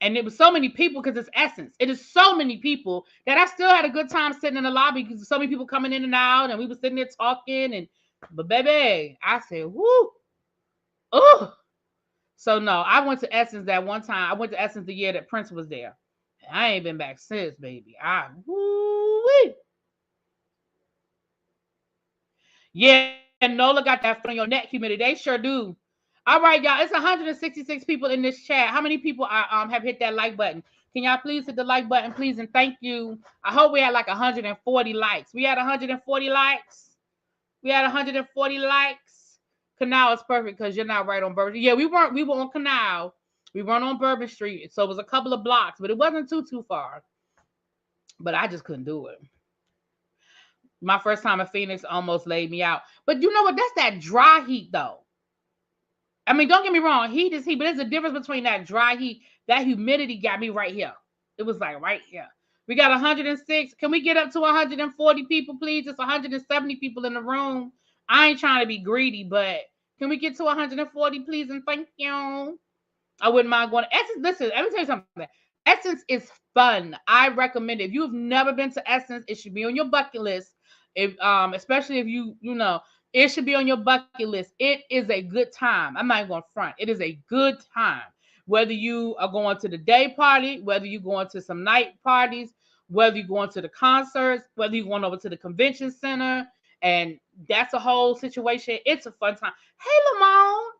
And it was so many people because it's Essence. It is so many people that I still had a good time sitting in the lobby because so many people coming in and out, and we were sitting there talking. But baby, I said, whoo, oh. So no, I went to Essence that one time. I went to Essence the year that Prince was there. I ain't been back since, baby. Woo-wee. Yeah, Nola got that foot on your neck humidity. They sure do. All right, y'all. It's 166 people in this chat. How many people have hit that like button? Can y'all please hit the like button, please, and thank you. I hope we had like 140 likes. We had 140 likes. We had 140 likes. Canal is perfect because you're not right on Bourbon. Yeah, we weren't. We were on Canal. We weren't on Bourbon Street, so it was a couple of blocks, but it wasn't too far. But I just couldn't do it. My first time in Phoenix almost laid me out. But you know what? That's that dry heat, though. I mean, don't get me wrong, heat is heat, but there's a difference between that dry heat. That humidity got me right here. It was like right here. We got 106. Can we get up to 140 people, please? It's 170 people in the room. I ain't trying to be greedy, but can we get to 140, please? And thank you. I wouldn't mind going to Essence. Listen, let me tell you something. Essence is fun. I recommend it. If you've never been to Essence, it should be on your bucket list. If especially if you know, it should be on your bucket list. It is a good time. I'm not even going to front. It is a good time. Whether you are going to the day party, whether you're going to some night parties, whether you're going to the concerts, whether you're going over to the convention center, and that's a whole situation. It's a fun time. Hey, Lamont.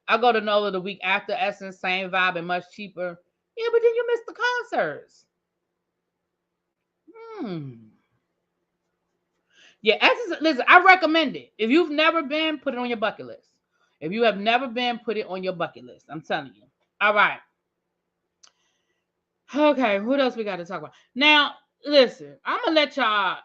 I go to NOLA the week after Essence, same vibe and much cheaper. Yeah, but then you miss the concerts. Yeah, Essence, listen, I recommend it. If you've never been, put it on your bucket list. If you have never been, put it on your bucket list. I'm telling you. All right. Okay, what else we got to talk about? Now, listen, I'm going to let y'all.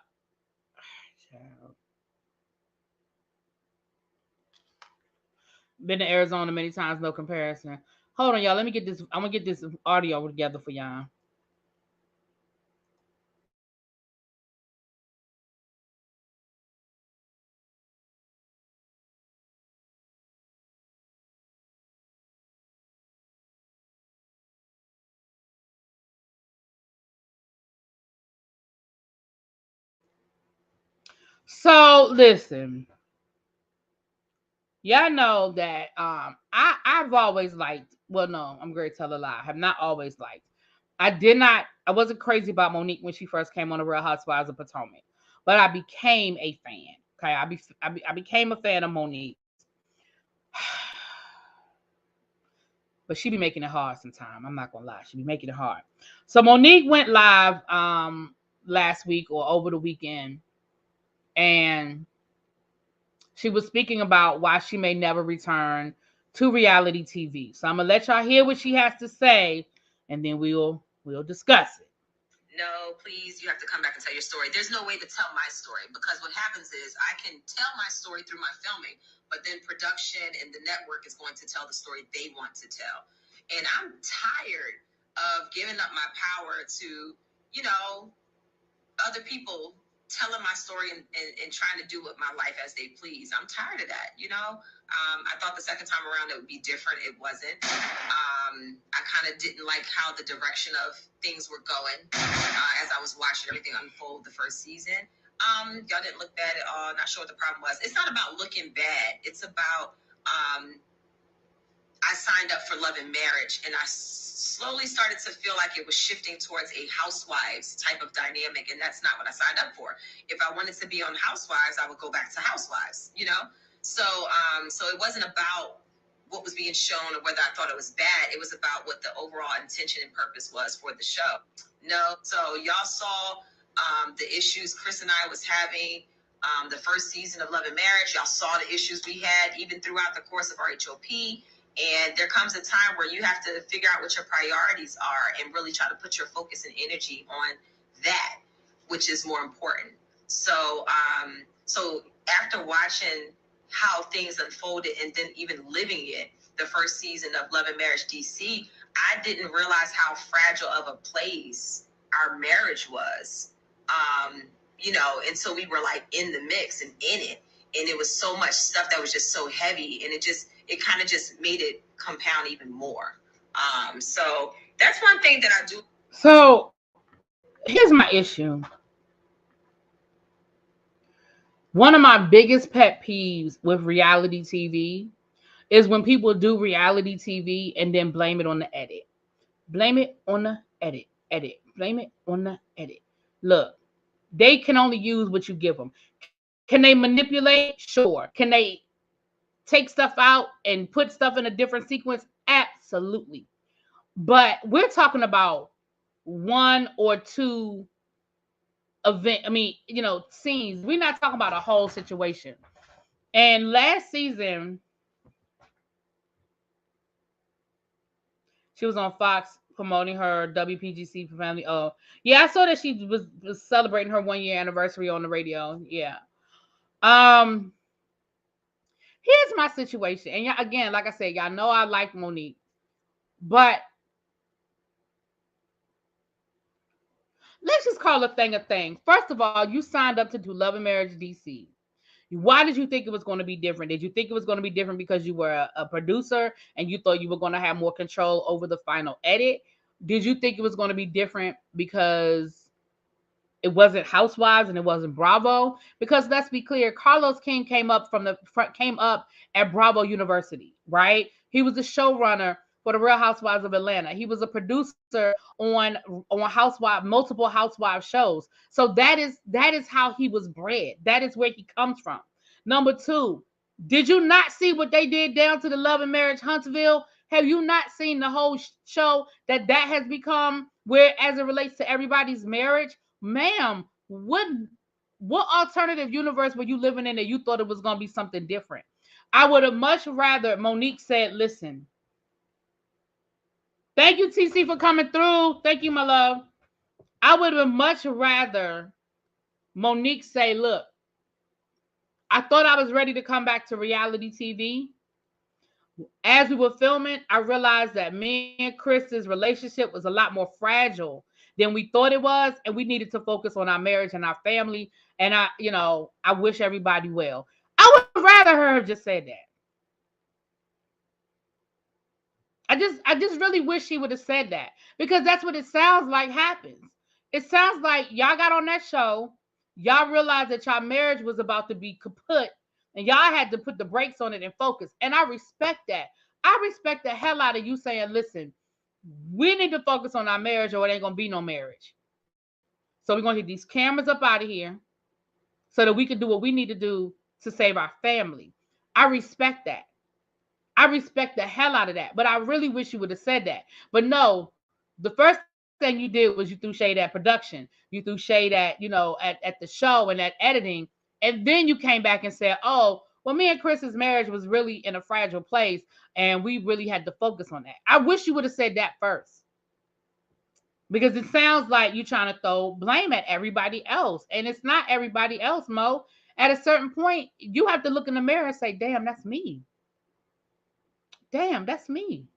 Been to Arizona many times, no comparison. Hold on, y'all. Let me get this. I'm going to get this audio together for y'all. So listen, y'all know that I've always liked. Well, no, I'm going to tell a lie. I have not always liked. I wasn't crazy about Monique when she first came on the Real Housewives of Potomac, but I became a fan. Okay, I became a fan of Monique. But she be making it hard sometimes. I'm not gonna lie, she be making it hard. So Monique went live last week or over the weekend, and she was speaking about why she may never return to reality TV. So I'm gonna let y'all hear what she has to say, and then we'll discuss it. No, please, you have to come back and tell your story. There's no way to tell my story because what happens is I can tell my story through my filming, but then production and the network is going to tell the story they want to tell. And I'm tired of giving up my power to, other people telling my story and trying to do with my life as they please. I'm tired of that. I thought the second time around it would be different. It wasn't. I kind of didn't like how the direction of things were going as I was watching everything unfold the first season. Y'all didn't look bad at all. Not sure what the problem was. It's not about looking bad. It's about I signed up for Love and Marriage, and I slowly started to feel like it was shifting towards a housewives type of dynamic, and that's not what I signed up for. If I wanted to be on Housewives, I would go back to Housewives. So it wasn't about what was being shown or whether I thought it was bad. It was about what the overall intention and purpose was for the show. No, so y'all saw the issues Chris and I was having the first season of Love and Marriage. Y'all saw the issues we had even throughout the course of RHOP. And there comes a time where you have to figure out what your priorities are and really try to put your focus and energy on that, which is more important. So after watching how things unfolded and then even living it, the first season of Love and Marriage DC, I didn't realize how fragile of a place our marriage was, until we were like in the mix and in it. And it was so much stuff that was just so heavy, and it kind of just made it compound even more. So that's one thing that I do. So here's my issue. One of my biggest pet peeves with reality TV is when people do reality TV and then blame it on the edit. Blame it on the edit. Blame it on the edit. Look, they can only use what you give them. Can they manipulate? Sure. Can they take stuff out and put stuff in a different sequence? Absolutely. But we're talking about one or two scenes. We're not talking about a whole situation. And last season, she was on Fox promoting her WPGC for family. Oh, yeah, I saw that she was celebrating her 1 year anniversary on the radio. Yeah. Um, Here's my situation. And y'all, again, like I said, y'all know I like Monique. But let's just call a thing a thing. First of all, you signed up to do Love and Marriage DC. Why did you think it was going to be different? Did you think it was going to be different because you were a producer and you thought you were going to have more control over the final edit? Did you think it was going to be different because it wasn't Housewives and it wasn't Bravo? Because let's be clear, Carlos King came up at Bravo University, right? He was the showrunner for the Real Housewives of Atlanta. He was a producer on multiple Housewives shows. So that is how he was bred. That is where he comes from. Number two, did you not see what they did down to the Love and Marriage Huntsville? Have you not seen the whole show that has become where, as it relates to everybody's marriage? Ma'am, what alternative universe were you living in that you thought it was going to be something different? I would have much rather Monique said, listen, thank you, TC, for coming through. Thank you, my love. I would have much rather Monique say, look, I thought I was ready to come back to reality TV. As we were filming, I realized that me and Chris's relationship was a lot more fragile than we thought it was, and we needed to focus on our marriage and our family. And I wish everybody well. I would rather her have just said that. I just really wish she would have said that, because that's what it sounds like happens. It sounds like y'all got on that show Y'all realized that y'all marriage was about to be kaput, and y'all had to put the brakes on it and focus. And I respect that. I respect the hell out of you saying, listen, we need to focus on our marriage or it ain't going to be no marriage. So we're going to get these cameras up out of here so that we can do what we need to do to save our family. I respect that. I respect the hell out of that. But I really wish you would have said that. But no, the first thing you did was you threw shade at production. You threw shade at, at the show and at editing. And then you came back and said, oh, well, me and Chris's marriage was really in a fragile place and we really had to focus on that. I wish you would have said that first. Because it sounds like you're trying to throw blame at everybody else. And it's not everybody else, Mo. At a certain point, you have to look in the mirror and say, damn, that's me. Damn, that's me.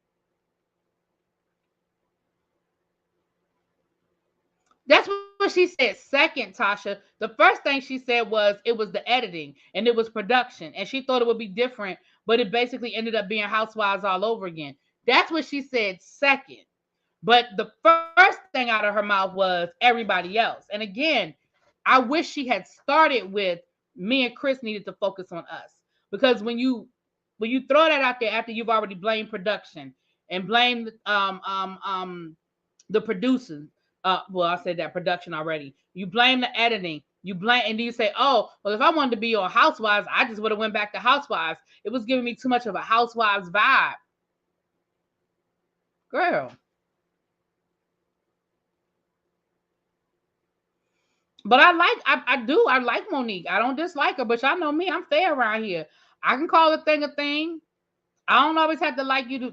That's what she said second, Tasha. The first thing she said was it was the editing and it was production. And she thought it would be different, but it basically ended up being Housewives all over again. That's what she said second. But the first thing out of her mouth was everybody else. And again, I wish she had started with me and Chris needed to focus on us. Because when you throw that out there after you've already blamed production and blamed the producers, well, I said that production already. You blame the editing. You blame, and then you say, "Oh, well, if I wanted to be on Housewives, I just would have went back to Housewives. It was giving me too much of a Housewives vibe." Girl. But I like Monique. I don't dislike her, but y'all know me, I'm fair around here. I can call a thing a thing. I don't always have to like you to,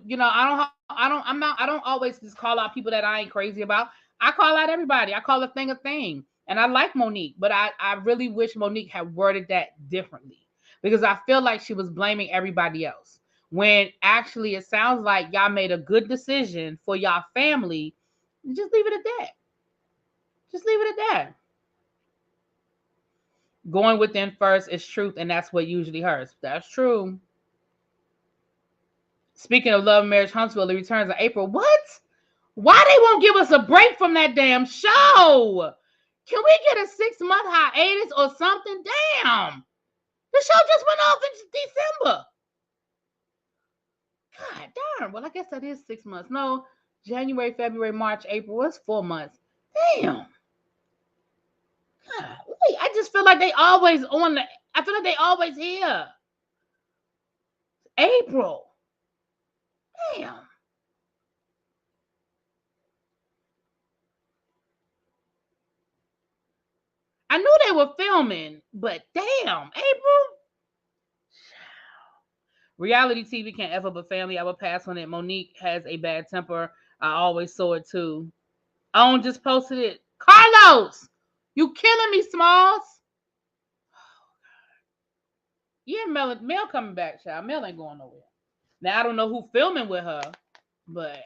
I don't always just call out people that I ain't crazy about. I call out everybody. I call a thing a thing. And I like Monique, but I really wish Monique had worded that differently because I feel like she was blaming everybody else when actually it sounds like y'all made a good decision for y'all family. Just leave it at that. Just leave it at that. Going within first is truth, and that's what usually hurts. That's true. Speaking of Love, Marriage, Huntsville, it returns in April. What? Why they won't give us a break from that damn show? Can we get a 6-month hiatus or something? Damn. The show just went off in December. God darn. Well, I guess that is 6 months. No, January, February, March, April. It's 4 months. Damn. God, I just feel like they always on the. I feel like they always here. April. Damn. I knew they were filming, but damn, April. Reality TV can't F up a family. I would pass on it. Monique has a bad temper. I always saw it too. Owen just posted it. Carlos, you killing me, Smalls. Yeah, Mel coming back, child. Mel ain't going nowhere. Now I don't know who filming with her, but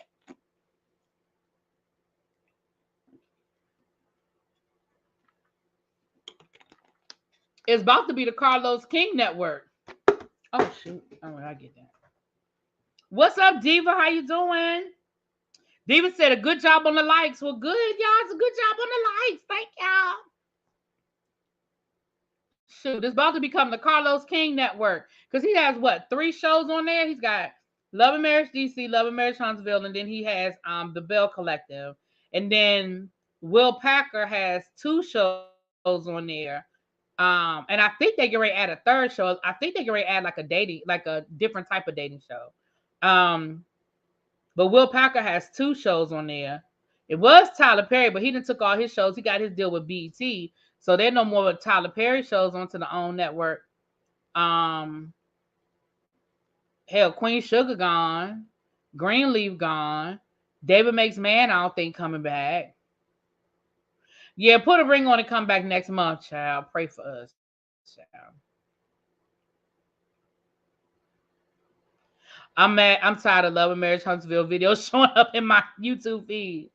it's about to be the Carlos King Network. Oh shoot! All right, I get that. What's up, Diva? How you doing? Diva said a good job on the likes. Well, good, y'all. It's a good job on the likes. Thank y'all. Shoot, it's about to become the Carlos King Network because he has what 3 shows on there. He's got Love and Marriage DC, Love and Marriage Huntsville, and then he has the Bell Collective, and then Will Packer has 2 shows on there. And I think they can ready add a 3rd show. I think they can ready add like a different type of dating show. But Will Packer has 2 shows on there. It was Tyler Perry, but he didn't took all his shows. He got his deal with BET. So there are no more Tyler Perry shows onto the OWN network. Hell, Queen Sugar gone. Greenleaf gone. David Makes Man, I don't think coming back. Yeah, put a ring on and come back next month, child. Pray for us, child. I'm mad. I'm tired of Love and Marriage Huntsville videos showing up in my YouTube feed.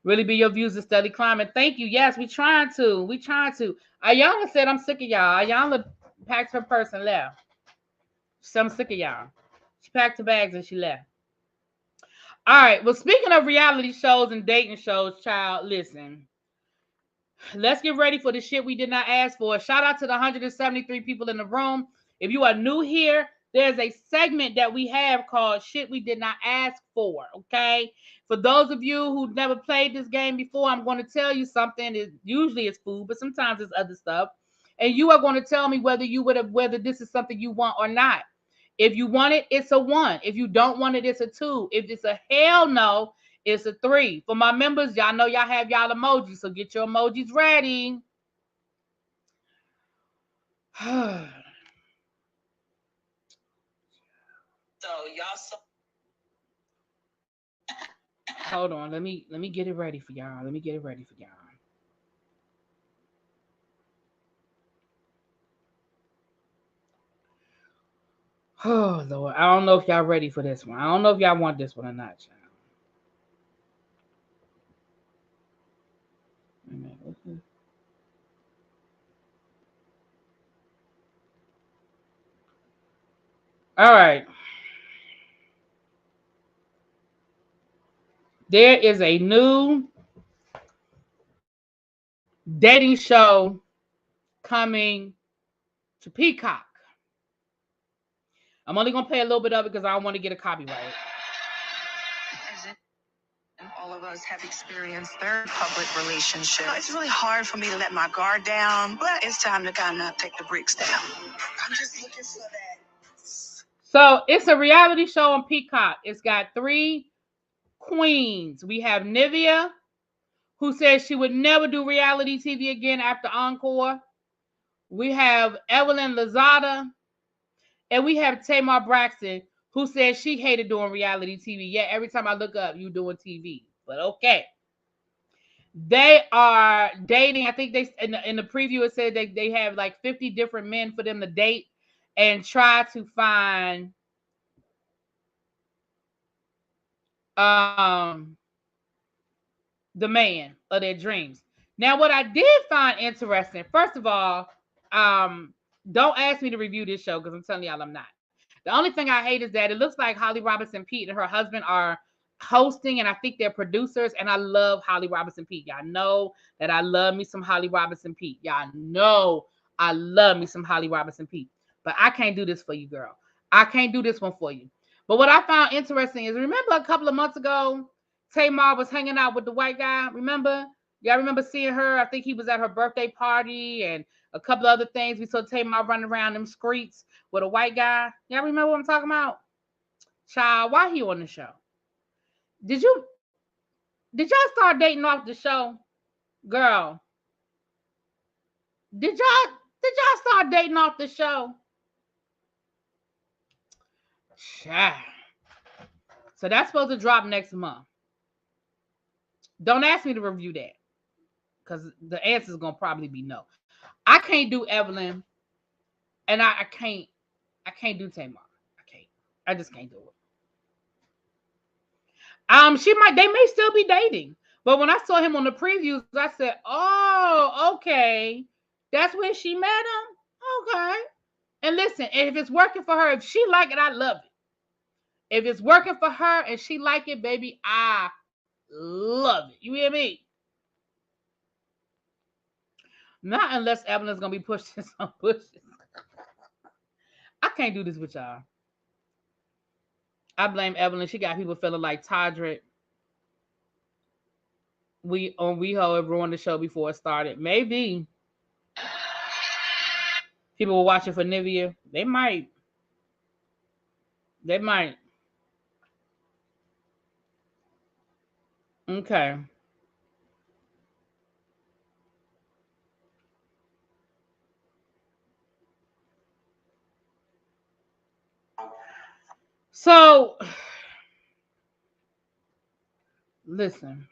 Really be your views and steady climbing. Thank you. Yes, we trying to. We trying to. Ayala said, I'm sick of y'all. Ayala packed her purse and left. She said, I'm sick of y'all. She packed her bags and she left. All right. Well, speaking of reality shows and dating shows, child, listen. Let's get ready for the shit we did not ask for. Shout out to the 173 people in the room. If you are new here, there's a segment that we have called Shit We Did Not Ask For, okay? For those of you who never played this game before, I'm going to tell you something. Usually it's food, but sometimes it's other stuff. And you are going to tell me whether this is something you want or not. If you want it, it's a 1. If you don't want it, it's a 2. If it's a hell no, it's a 3. For my members, y'all know y'all have y'all emojis, so get your emojis ready. So y'all Hold on, let me get it ready for y'all. Oh Lord, I don't know if y'all ready for this one. I don't know if y'all want this one or not, child. All right. There is a new dating show coming to Peacock. I'm only gonna play a little bit of it because I don't want to get a copyright. All of us have experienced very public relationships. It's really hard for me to let my guard down, but it's time to kind of take the bricks down. I'm just looking for that. So it's a reality show on Peacock. It's got 3 queens. We have Nivea, who says she would never do reality TV again after Encore. We have Evelyn Lozada, and we have Tamar Braxton, who says she hated doing reality TV. Yeah, every time I look up, you doing TV. But okay. They are dating. I think they in the preview it said they have like 50 different men for them to date and try to find the man of their dreams. Now, what I did find interesting, first of all, don't ask me to review this show because I'm telling y'all I'm not. The only thing I hate is that it looks like Holly Robinson Peete and her husband are hosting, and I think they're producers, and I love Holly Robinson Peete. Y'all know that I love me some Holly Robinson Peete. Y'all know I love me some Holly Robinson Peete. But I can't do this for you, girl. I can't do this one for you. But what I found interesting is, remember a couple of months ago, Tamar was hanging out with the white guy. Remember? Y'all remember seeing her? I think he was at her birthday party and a couple of other things. We saw Tamar running around them streets with a white guy. Y'all remember what I'm talking about? Child, why he on the show? Did y'all start dating off the show? Girl. Did y'all start dating off the show? Child. So that's supposed to drop next month. Don't ask me to review that, because the answer is gonna probably be no. I can't do Evelyn, and I can't do Tamar. I just can't do it. They may still be dating, but when I saw him on the previews, I said, "Oh, okay, that's where she met him." Okay, and listen, if it's working for her, if she like it, I love it. If it's working for her and she like it, baby, I love it. You hear me? Not unless Evelyn's gonna be pushing some pushes. I can't do this with y'all. I blame Evelyn. She got people feeling like Todrick. WeHo had ruined the show before it started. Maybe people were watching for Nivea. They might. Okay. So, listen.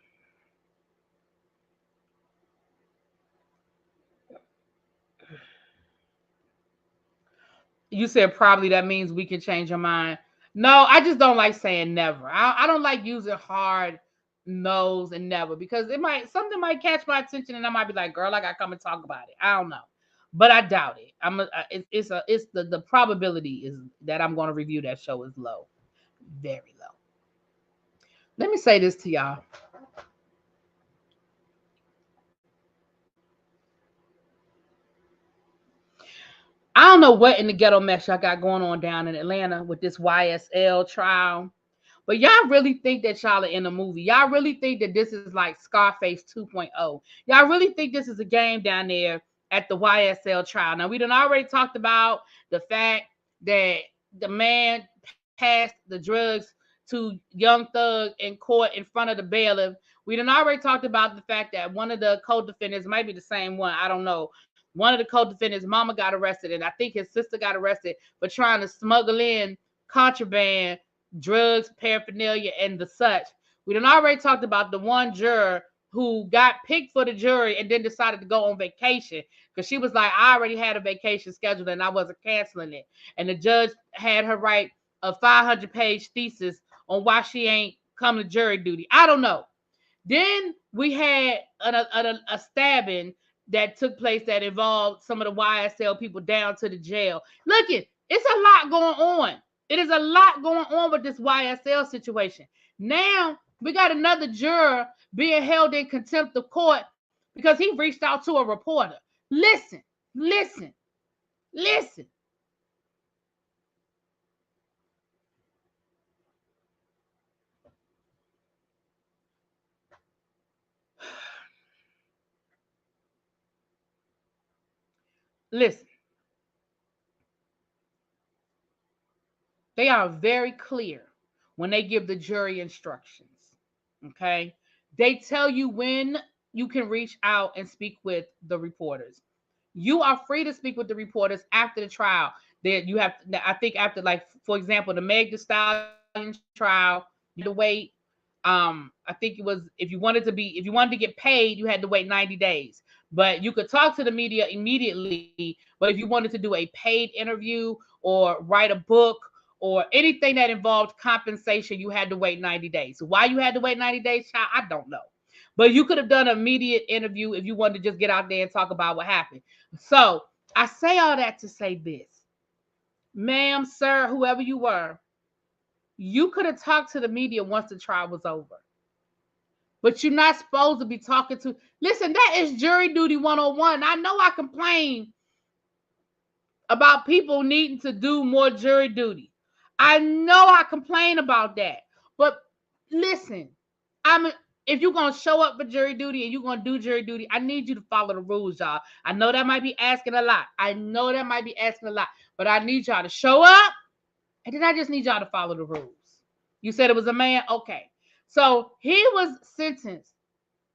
You said probably that means we can change your mind. No, I just don't like saying never. I don't like using hard no's and never, because something might catch my attention and I might be like, girl, I gotta come and talk about it. I don't know, but I doubt it. It's the probability is that I'm going to review that show is low, very low. Let me say this to y'all. don't know what in the ghetto mess y'all got going on down in Atlanta with this YSL trial. But y'all really think that y'all are in a movie. Y'all really think that this is like Scarface 2.0. Y'all really think this is a game down there at the YSL trial. Now, we done already talked about the fact that the man passed the drugs to Young Thug in court in front of the bailiff. We done already talked about the fact that one of the co-defendants, might be the same one, I don't know. One of the co-defendants' mama got arrested, and I think his sister got arrested for trying to smuggle in contraband, drugs, paraphernalia, and the such. We done already talked about the one juror who got picked for the jury and then decided to go on vacation because she was like, I already had a vacation scheduled and I wasn't canceling it. And the judge had her write a 500-page thesis on why she ain't come to jury duty. I don't know. Then we had a stabbing that took place that involved some of the YSL people down to the jail. Look, it's a lot going on. It is a lot going on with this YSL situation. Now, we got another juror being held in contempt of court because he reached out to a reporter. Listen. Listen. They are very clear when they give the jury instructions. Okay? They tell you when you can reach out and speak with the reporters. You are free to speak with the reporters after the trial. That you have, I think, after, like, for example, the Meg Thee Stallion trial, you had to wait. I think it was, if you wanted to get paid, you had to wait 90 days. But you could talk to the media immediately. But if you wanted to do a paid interview or write a book or anything that involved compensation, you had to wait 90 days. So why you had to wait 90 days, child, I don't know. But you could have done an immediate interview if you wanted to just get out there and talk about what happened. So I say all that to say this. Ma'am, sir, whoever you were, you could have talked to the media once the trial was over. But you're not supposed to be talking to... Listen, that is jury duty 101. I know I complain about people needing to do more jury duty. I know I complain about that. But listen, if you're going to show up for jury duty and you're going to do jury duty, I need you to follow the rules, y'all. I know that might be asking a lot. But I need y'all to show up, and then I just need y'all to follow the rules. You said it was a man? Okay. So he was sentenced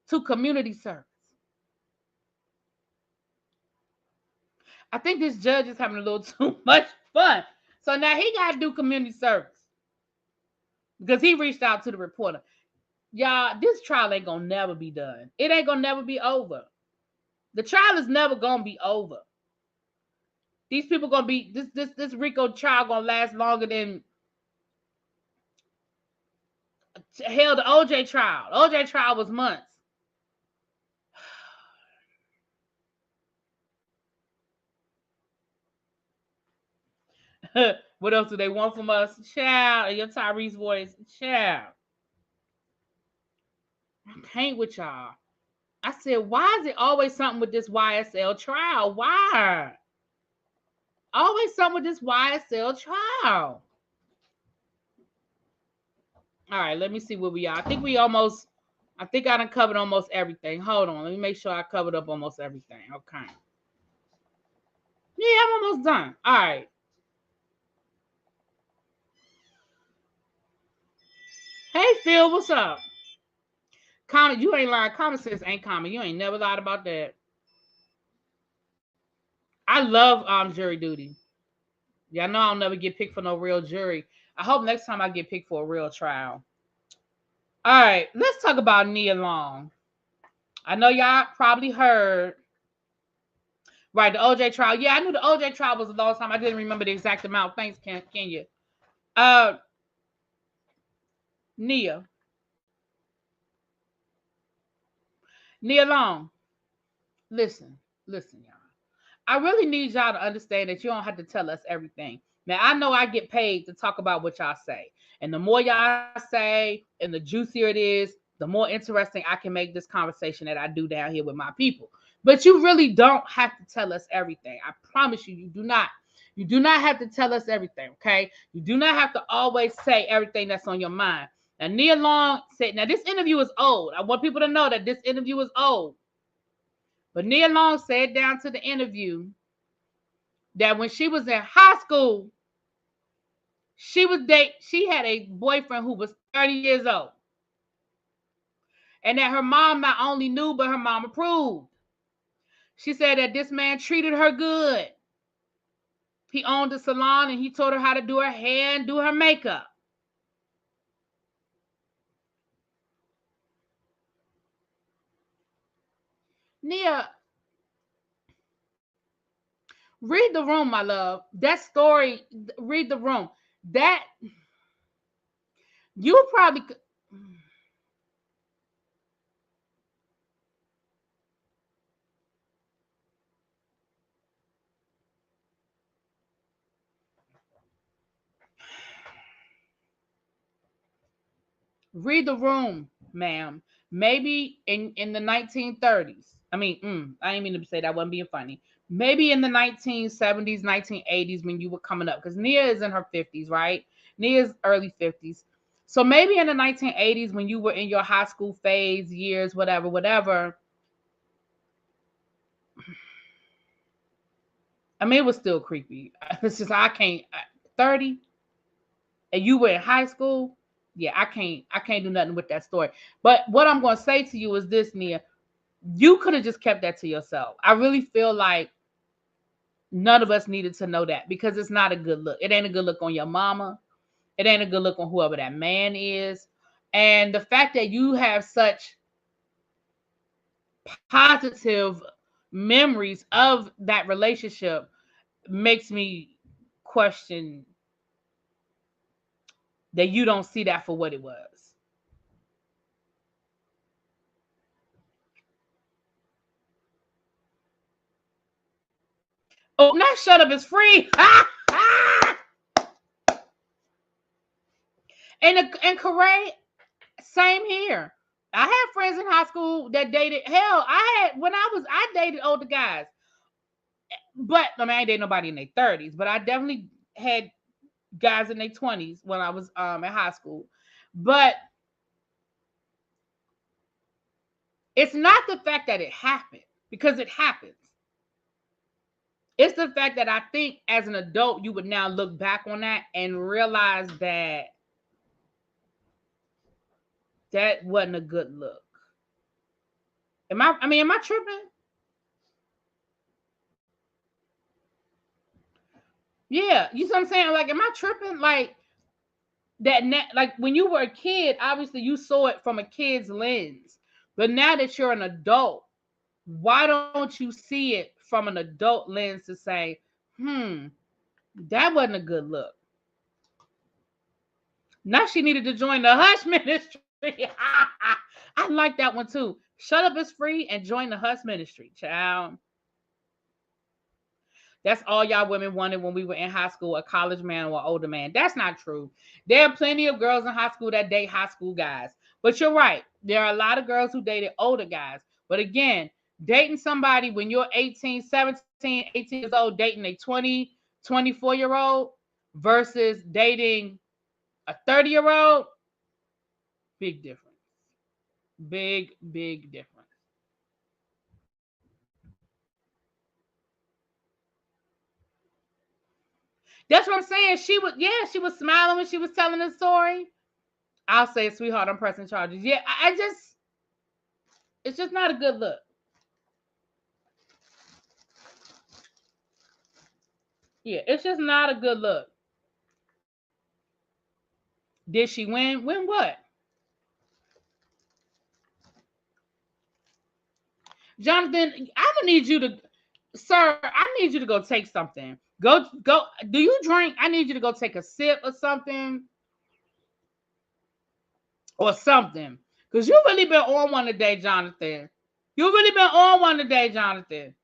to community service. I think this judge is having a little too much fun. So now he got to do community service because he reached out to the reporter. Y'all, this trial ain't going to never be done. It ain't going to never be over. The trial is never going to be over. These people going to be, this RICO trial going to last longer than, hell, the OJ trial. The OJ trial was months. What else do they want from us? Child, your Tyrese voice. Child. I can't with y'all. I said, why is it always something with this YSL trial? Why? Always something with this YSL trial. All right, let me see where we are. I think I done covered almost everything. Hold on. Let me make sure I covered up almost everything. Okay. Yeah, I'm almost done. All right. Hey, Phil, what's up? Common, you ain't lying. Common sense ain't common. You ain't never lied about that. I love jury duty. Y'all know I'll never get picked for no real jury. I hope next time I get picked for a real trial. All right, let's talk about Nia Long. I know y'all probably heard. Right, the OJ trial. Yeah, I knew the OJ trial was a long time. I didn't remember the exact amount. Thanks, Kenya. Nia Long. Listen, y'all. I really need y'all to understand that you don't have to tell us everything. Now, I know I get paid to talk about what y'all say. And the more y'all say and the juicier it is, the more interesting I can make this conversation that I do down here with my people. But you really don't have to tell us everything. I promise you, you do not. You do not have to tell us everything, okay? You do not have to always say everything that's on your mind. Now, Nia Long said, now this interview is old. I want people to know that this interview is old. But Nia Long said down to the interview that when she was in high school, she had a boyfriend who was 30 years old. And that her mom not only knew, but her mom approved. She said that this man treated her good. He owned a salon and he taught her how to do her hair and do her makeup. Nia, read the room, my love. That story, read the room. That you probably could. Read the room, ma'am. Maybe in the 1930s. I mean, I didn't mean to say that. I wasn't being funny. Maybe in the 1970s, 1980s when you were coming up. Because Nia is in her 50s, right? Nia's early 50s. So maybe in the 1980s when you were in your high school phase, years, whatever. I mean, it was still creepy. It's just, I can't. 30? And you were in high school? Yeah, I can't do nothing with that story. But what I'm going to say to you is this, Nia. You could have just kept that to yourself. I really feel like none of us needed to know that because it's not a good look. It ain't a good look on your mama. It ain't a good look on whoever that man is. And the fact that you have such positive memories of that relationship makes me question that you don't see that for what it was. Oh, not shut up, it's free. And Corey, same here. I had friends in high school that dated. Hell, I dated older guys. But I mean, I ain't dated nobody in their 30s, but I definitely had guys in their 20s when I was in high school. But it's not the fact that it happened, because it happens. It's the fact that I think as an adult, you would now look back on that and realize that that wasn't a good look. Am I tripping? Yeah, you see what I'm saying? Like, am I tripping? Like that, like when you were a kid, obviously you saw it from a kid's lens. But now that you're an adult, why don't you see it from an adult lens to say, that wasn't a good look? Now she needed to join the Hush Ministry. I like that one too. Shut up is free and join the Hush Ministry, child. That's all y'all women wanted when we were in high school, a college man or an older man. That's not true. There are plenty of girls in high school that date high school guys. But you're right. There are a lot of girls who dated older guys. But again, dating somebody when you're 18, 17, 18 years old, dating a 20, 24-year-old versus dating a 30-year-old, big difference. Big difference. That's what I'm saying. She was smiling when she was telling the story. I'll say, sweetheart, I'm pressing charges. Yeah, it's just not a good look. Yeah, it's just not a good look. Did she win? Win what? Jonathan, I'm gonna need you to, sir, I need you to go take something. Go. Do you drink? I need you to go take a sip or something. Or something. Because you really been on one today, Jonathan. You really been on one today, Jonathan.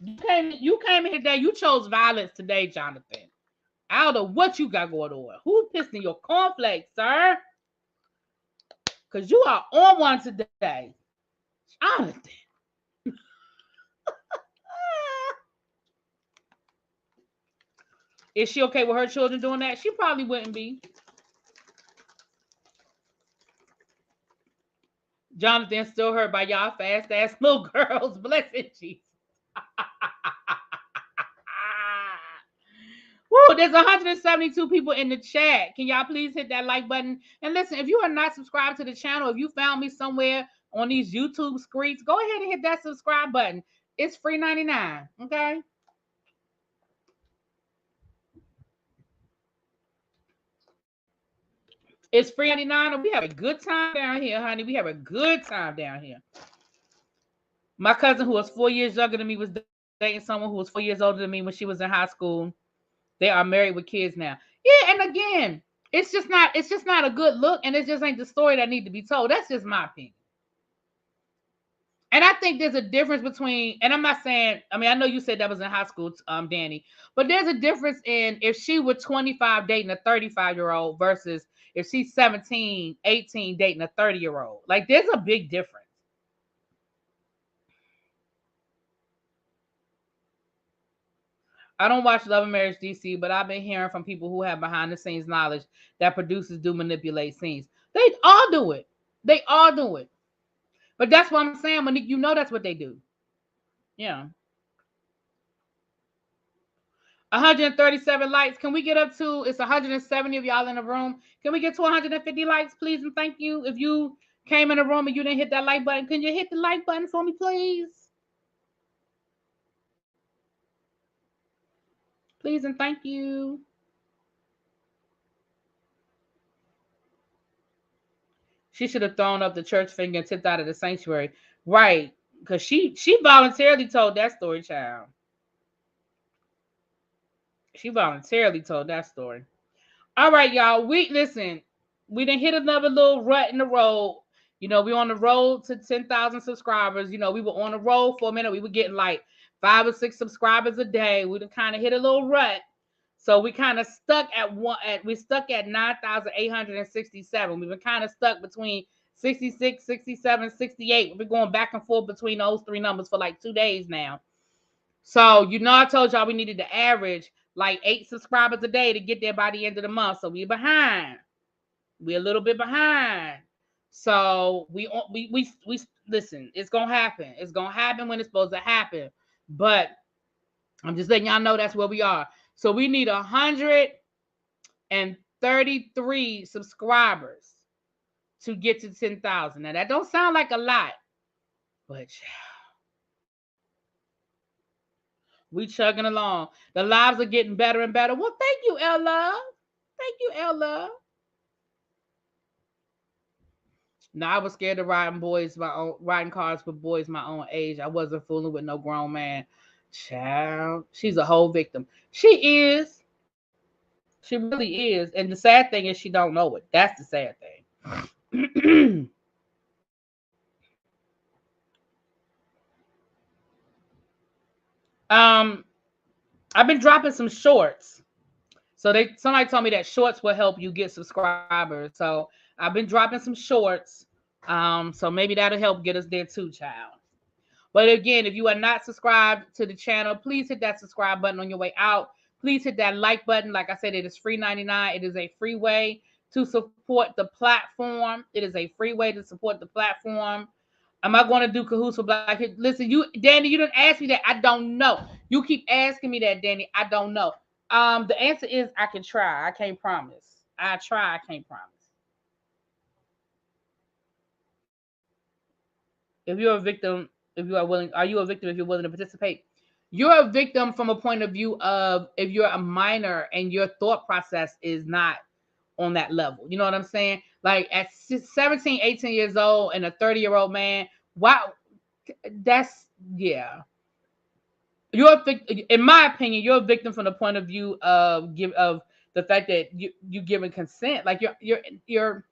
You came here today. You chose violence today, Jonathan. I don't know what you got going on. Who pissed in your cornflakes, sir? Because you are on one today. Jonathan. Is she okay with her children doing that? She probably wouldn't be. Jonathan still hurt by y'all fast ass little girls. Blessed Jesus. Woo, there's 172 people in the chat. Can y'all please hit that like button? And listen, if you are not subscribed to the channel, if you found me somewhere on these YouTube screens, go ahead and hit that subscribe button. It's free 99. Okay. It's free 99. We have a good time down here, honey. We have a good time down here. My cousin, who was 4 years younger than me, was dating someone who was 4 years older than me when she was in high school. They are married with kids now. Yeah, and again, it's just not a good look, and it just ain't the story that need to be told. That's just my opinion. And I think there's a difference between, and I'm not saying, I mean, I know you said that was in high school, Danny, but there's a difference in if she were 25 dating a 35-year-old versus if she's 17, 18 dating a 30-year-old. Like, there's a big difference. I don't watch Love and Marriage DC, but I've been hearing from people who have behind the scenes knowledge that producers do manipulate scenes. They all do it. They all do it. But that's what I'm saying, Monique. You know that's what they do. Yeah. 137 likes. Can we get up to, it's 170 of y'all in the room. Can we get to 150 likes, please? And thank you. If you came in the room and you didn't hit that like button, can you hit the like button for me, please? Please and thank you. She should have thrown up the church finger and tipped out of the sanctuary. Right. Because she voluntarily told that story, child. She voluntarily told that story. All right, y'all. We listen. We didn't hit another little rut in the road. You know, we on the road to 10,000 subscribers. You know, we were on the road for a minute. We were getting like 5 or 6 subscribers a day. We kind of hit a little rut. So we kind of stuck at 9,867. We've been kind of stuck between 66, 67, 68. We've been going back and forth between those 3 numbers for like 2 days now. So, you know, I told y'all we needed to average like 8 subscribers a day to get there by the end of the month. So we're behind. We're a little bit behind. So we listen, it's going to happen. It's going to happen when it's supposed to happen. But I'm just letting y'all know that's where we are. So we need 133 subscribers to get to 10,000. Now that don't sound like a lot, but we chugging along. The lives are getting better and better. Well, thank you, Ella. Thank you, Ella. No, I was scared of riding cars with boys my own age. I wasn't fooling with no grown man. Child, she's a whole victim. She is. She really is. And the sad thing is she don't know it. That's the sad thing. I've been dropping some shorts. So somebody told me that shorts will help you get subscribers. So I've been dropping some shorts. So maybe that'll help get us there too, child. But again, if you are not subscribed to the channel, please hit that subscribe button on your way out. Please hit that like button. Like I said, it is free 99. It is a free way to support the platform. It is a free way to support the platform. Am I going to do cahoots for Black History? Listen, Danny, you didn't ask me that. I don't know. You keep asking me that, Danny. I don't know. The answer is I can try. I can't promise. I try. I can't promise. If you're a victim, if you are willing, are you a victim if you're willing to participate? You're a victim from a point of view of if you're a minor and your thought process is not on that level. You know what I'm saying? Like at 17, 18 years old and a 30-year-old man, wow, that's, yeah. You're a victim, in my opinion, you're a victim from the point of view of the fact that you giving consent. Like you're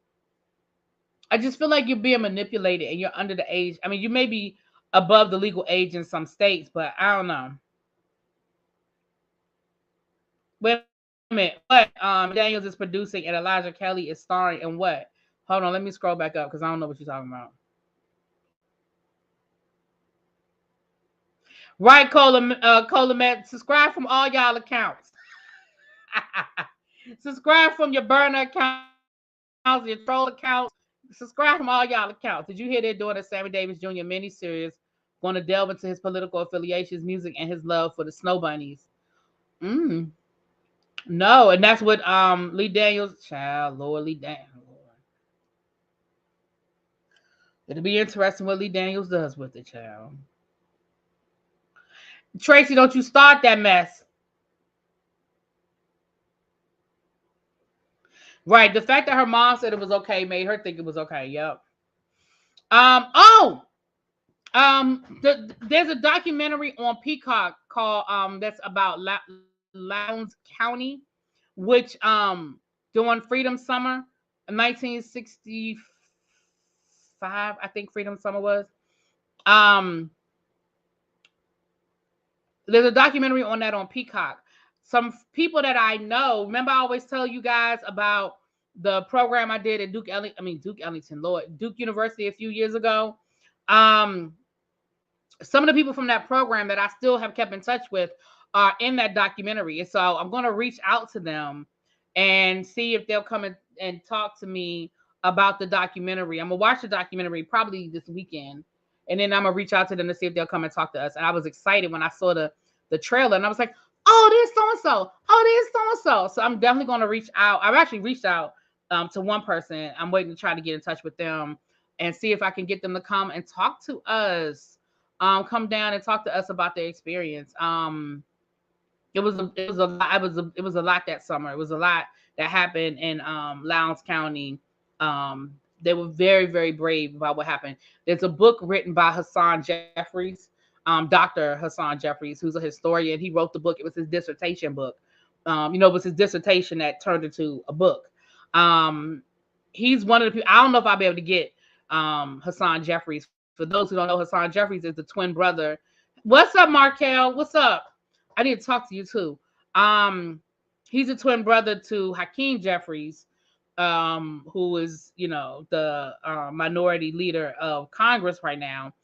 I just feel like you're being manipulated and you're under the age. I mean, you may be above the legal age in some states, but I don't know. Wait a minute. What? Daniels is producing and Elijah Kelly is starring in what? Hold on, let me scroll back up because I don't know what you're talking about. Right, Cola, subscribe from all y'all accounts. Subscribe from your burner accounts, your troll accounts. Subscribe from all y'all accounts. Did you hear they're doing a Sammy Davis Jr. miniseries going to delve into his political affiliations, music, and his love for the snow bunnies? Mm. No, and that's what Lee Daniels, child, Lord Lee Daniels. It'll be interesting what Lee Daniels does with the child. Tracy, don't you start that mess. Right. The fact that her mom said it was okay made her think it was okay. Yep. Oh, there's a documentary on Peacock called that's about Lowndes County, which during Freedom Summer 1965, I think Freedom Summer was. Um there's a documentary on that on Peacock. Some people that I know, remember I always tell you guys about the program I did at Duke University a few years ago. Um some of the people from that program that I still have kept in touch with are in that documentary. And so I'm going to reach out to them and see if they'll come and talk to me about the documentary. I'm going to watch the documentary probably this weekend. And then I'm going to reach out to them to see if they'll come and talk to us. And I was excited when I saw the trailer and I was like, oh, there's so-and-so. Oh, there's so-and-so. So I'm definitely going to reach out. I've actually reached out to one person. I'm waiting to try to get in touch with them and see if I can get them to come and talk to us. Come down and talk to us about their experience. It was a lot that summer. It was a lot that happened in Lowndes County. They were very, very brave about what happened. There's a book written by Hassan Jeffries, Dr. Hassan Jeffries, who's a historian. He wrote the book. It was his dissertation book. It was his dissertation that turned into a book. He's one of the people. I don't know if I'll be able to get Hassan Jeffries. For those who don't know, Hassan Jeffries is the twin brother. What's up, Markel? What's up? I need to talk to you too. He's a twin brother to Hakeem Jeffries, who is, the minority leader of Congress right now.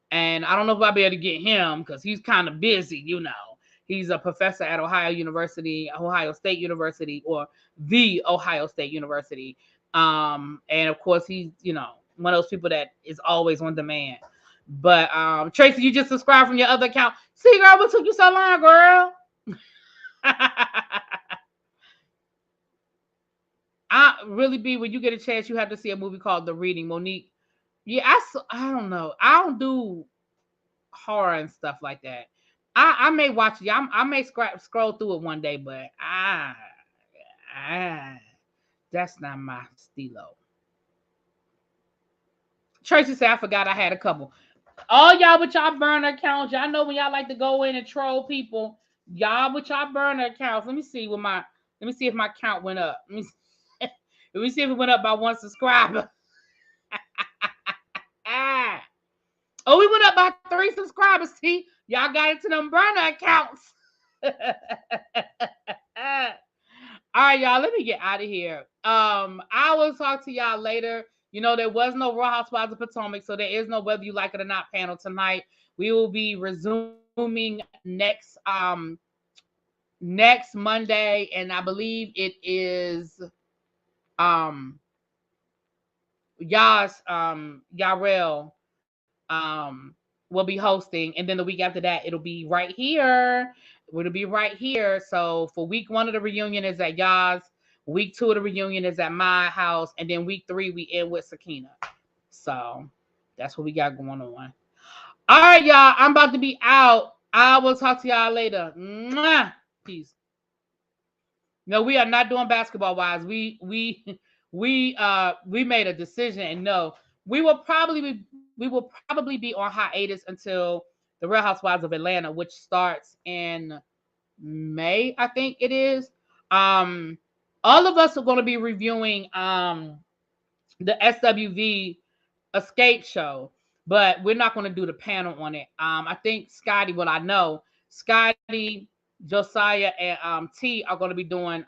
And I don't know if I'll be able to get him because he's kind of busy, He's a professor at Ohio State University, or the Ohio State University. And of course, he's, one of those people that is always on demand. But Tracy, you just subscribed from your other account. See, girl, what took you so long, girl? When you get a chance, you have to see a movie called The Reading. Monique. Yeah, I don't know. I don't do horror and stuff like that. I may watch it. I may scroll through it one day, but that's not my stilo. Tracy said, I forgot I had a couple. All y'all with y'all burner accounts. Y'all know when y'all like to go in and troll people. Y'all with y'all burner accounts. Let me see if my count went up. Let me see if it went up by one subscriber. Oh, we went up by 3 subscribers. See, y'all got into them burner accounts. All right, y'all. Let me get out of here. I will talk to y'all later. There was no Raw Housewives of Potomac, so there is no Whether You Like It or Not panel tonight. We will be resuming next Monday, and I believe it is Yarel will be hosting, and then the week after that it'll be right here. It'll be right here. So for week 1 of the reunion is at Yas. Week 2 of the reunion is at my house, and then week 3 we end with Sakina. So that's what we got going on. All right, y'all. I'm about to be out. I will talk to y'all later. Mwah! Peace. No, we are not doing basketball wise. We made a decision, and no, we will probably be on hiatus until the Real Housewives of Atlanta, which starts in May, I think it is. All of us are going to be reviewing the SWV Escape show, but we're not going to do the panel on it. I think Scotty, Scotty, Josiah, and T are going to be doing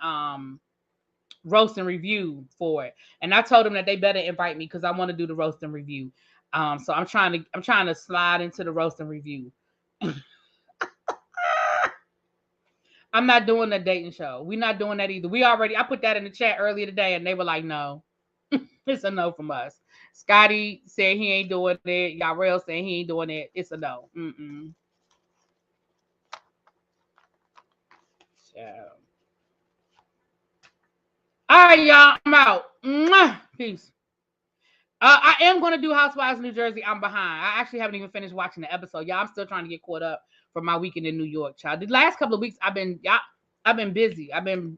roast and review for it. And I told them that they better invite me because I want to do the roast and review. So I'm trying to slide into the roast and review. I'm not doing the dating show. We're not doing that either. I put that in the chat earlier today, and they were like, no. It's a no from us. Scotty said he ain't doing it. Y'all said he ain't doing it. It's a no. Mm-mm. So. All right, y'all. I'm out. Mwah. Peace. I am going to do Housewives of New Jersey. I'm behind. I actually haven't even finished watching the episode. Y'all, I'm still trying to get caught up for my weekend in New York, child. The last couple of weeks, I've been busy.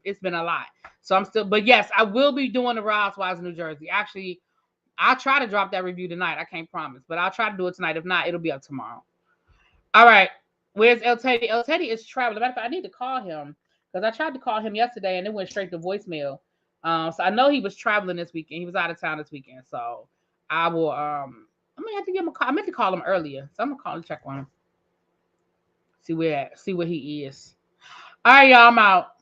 It's been a lot. So I'm still, but yes, I will be doing the Housewives of New Jersey. Actually, I'll try to drop that review tonight. I can't promise, but I'll try to do it tonight. If not, it'll be up tomorrow. All right. Where's El Teddy? El Teddy is traveling. Matter of fact, I need to call him because I tried to call him yesterday and it went straight to voicemail. So I know he was traveling this weekend. He was out of town this weekend. So I will I may have to give him a call. I meant to call him earlier. So I'm gonna call and check on him. See where he is. All right, y'all. I'm out.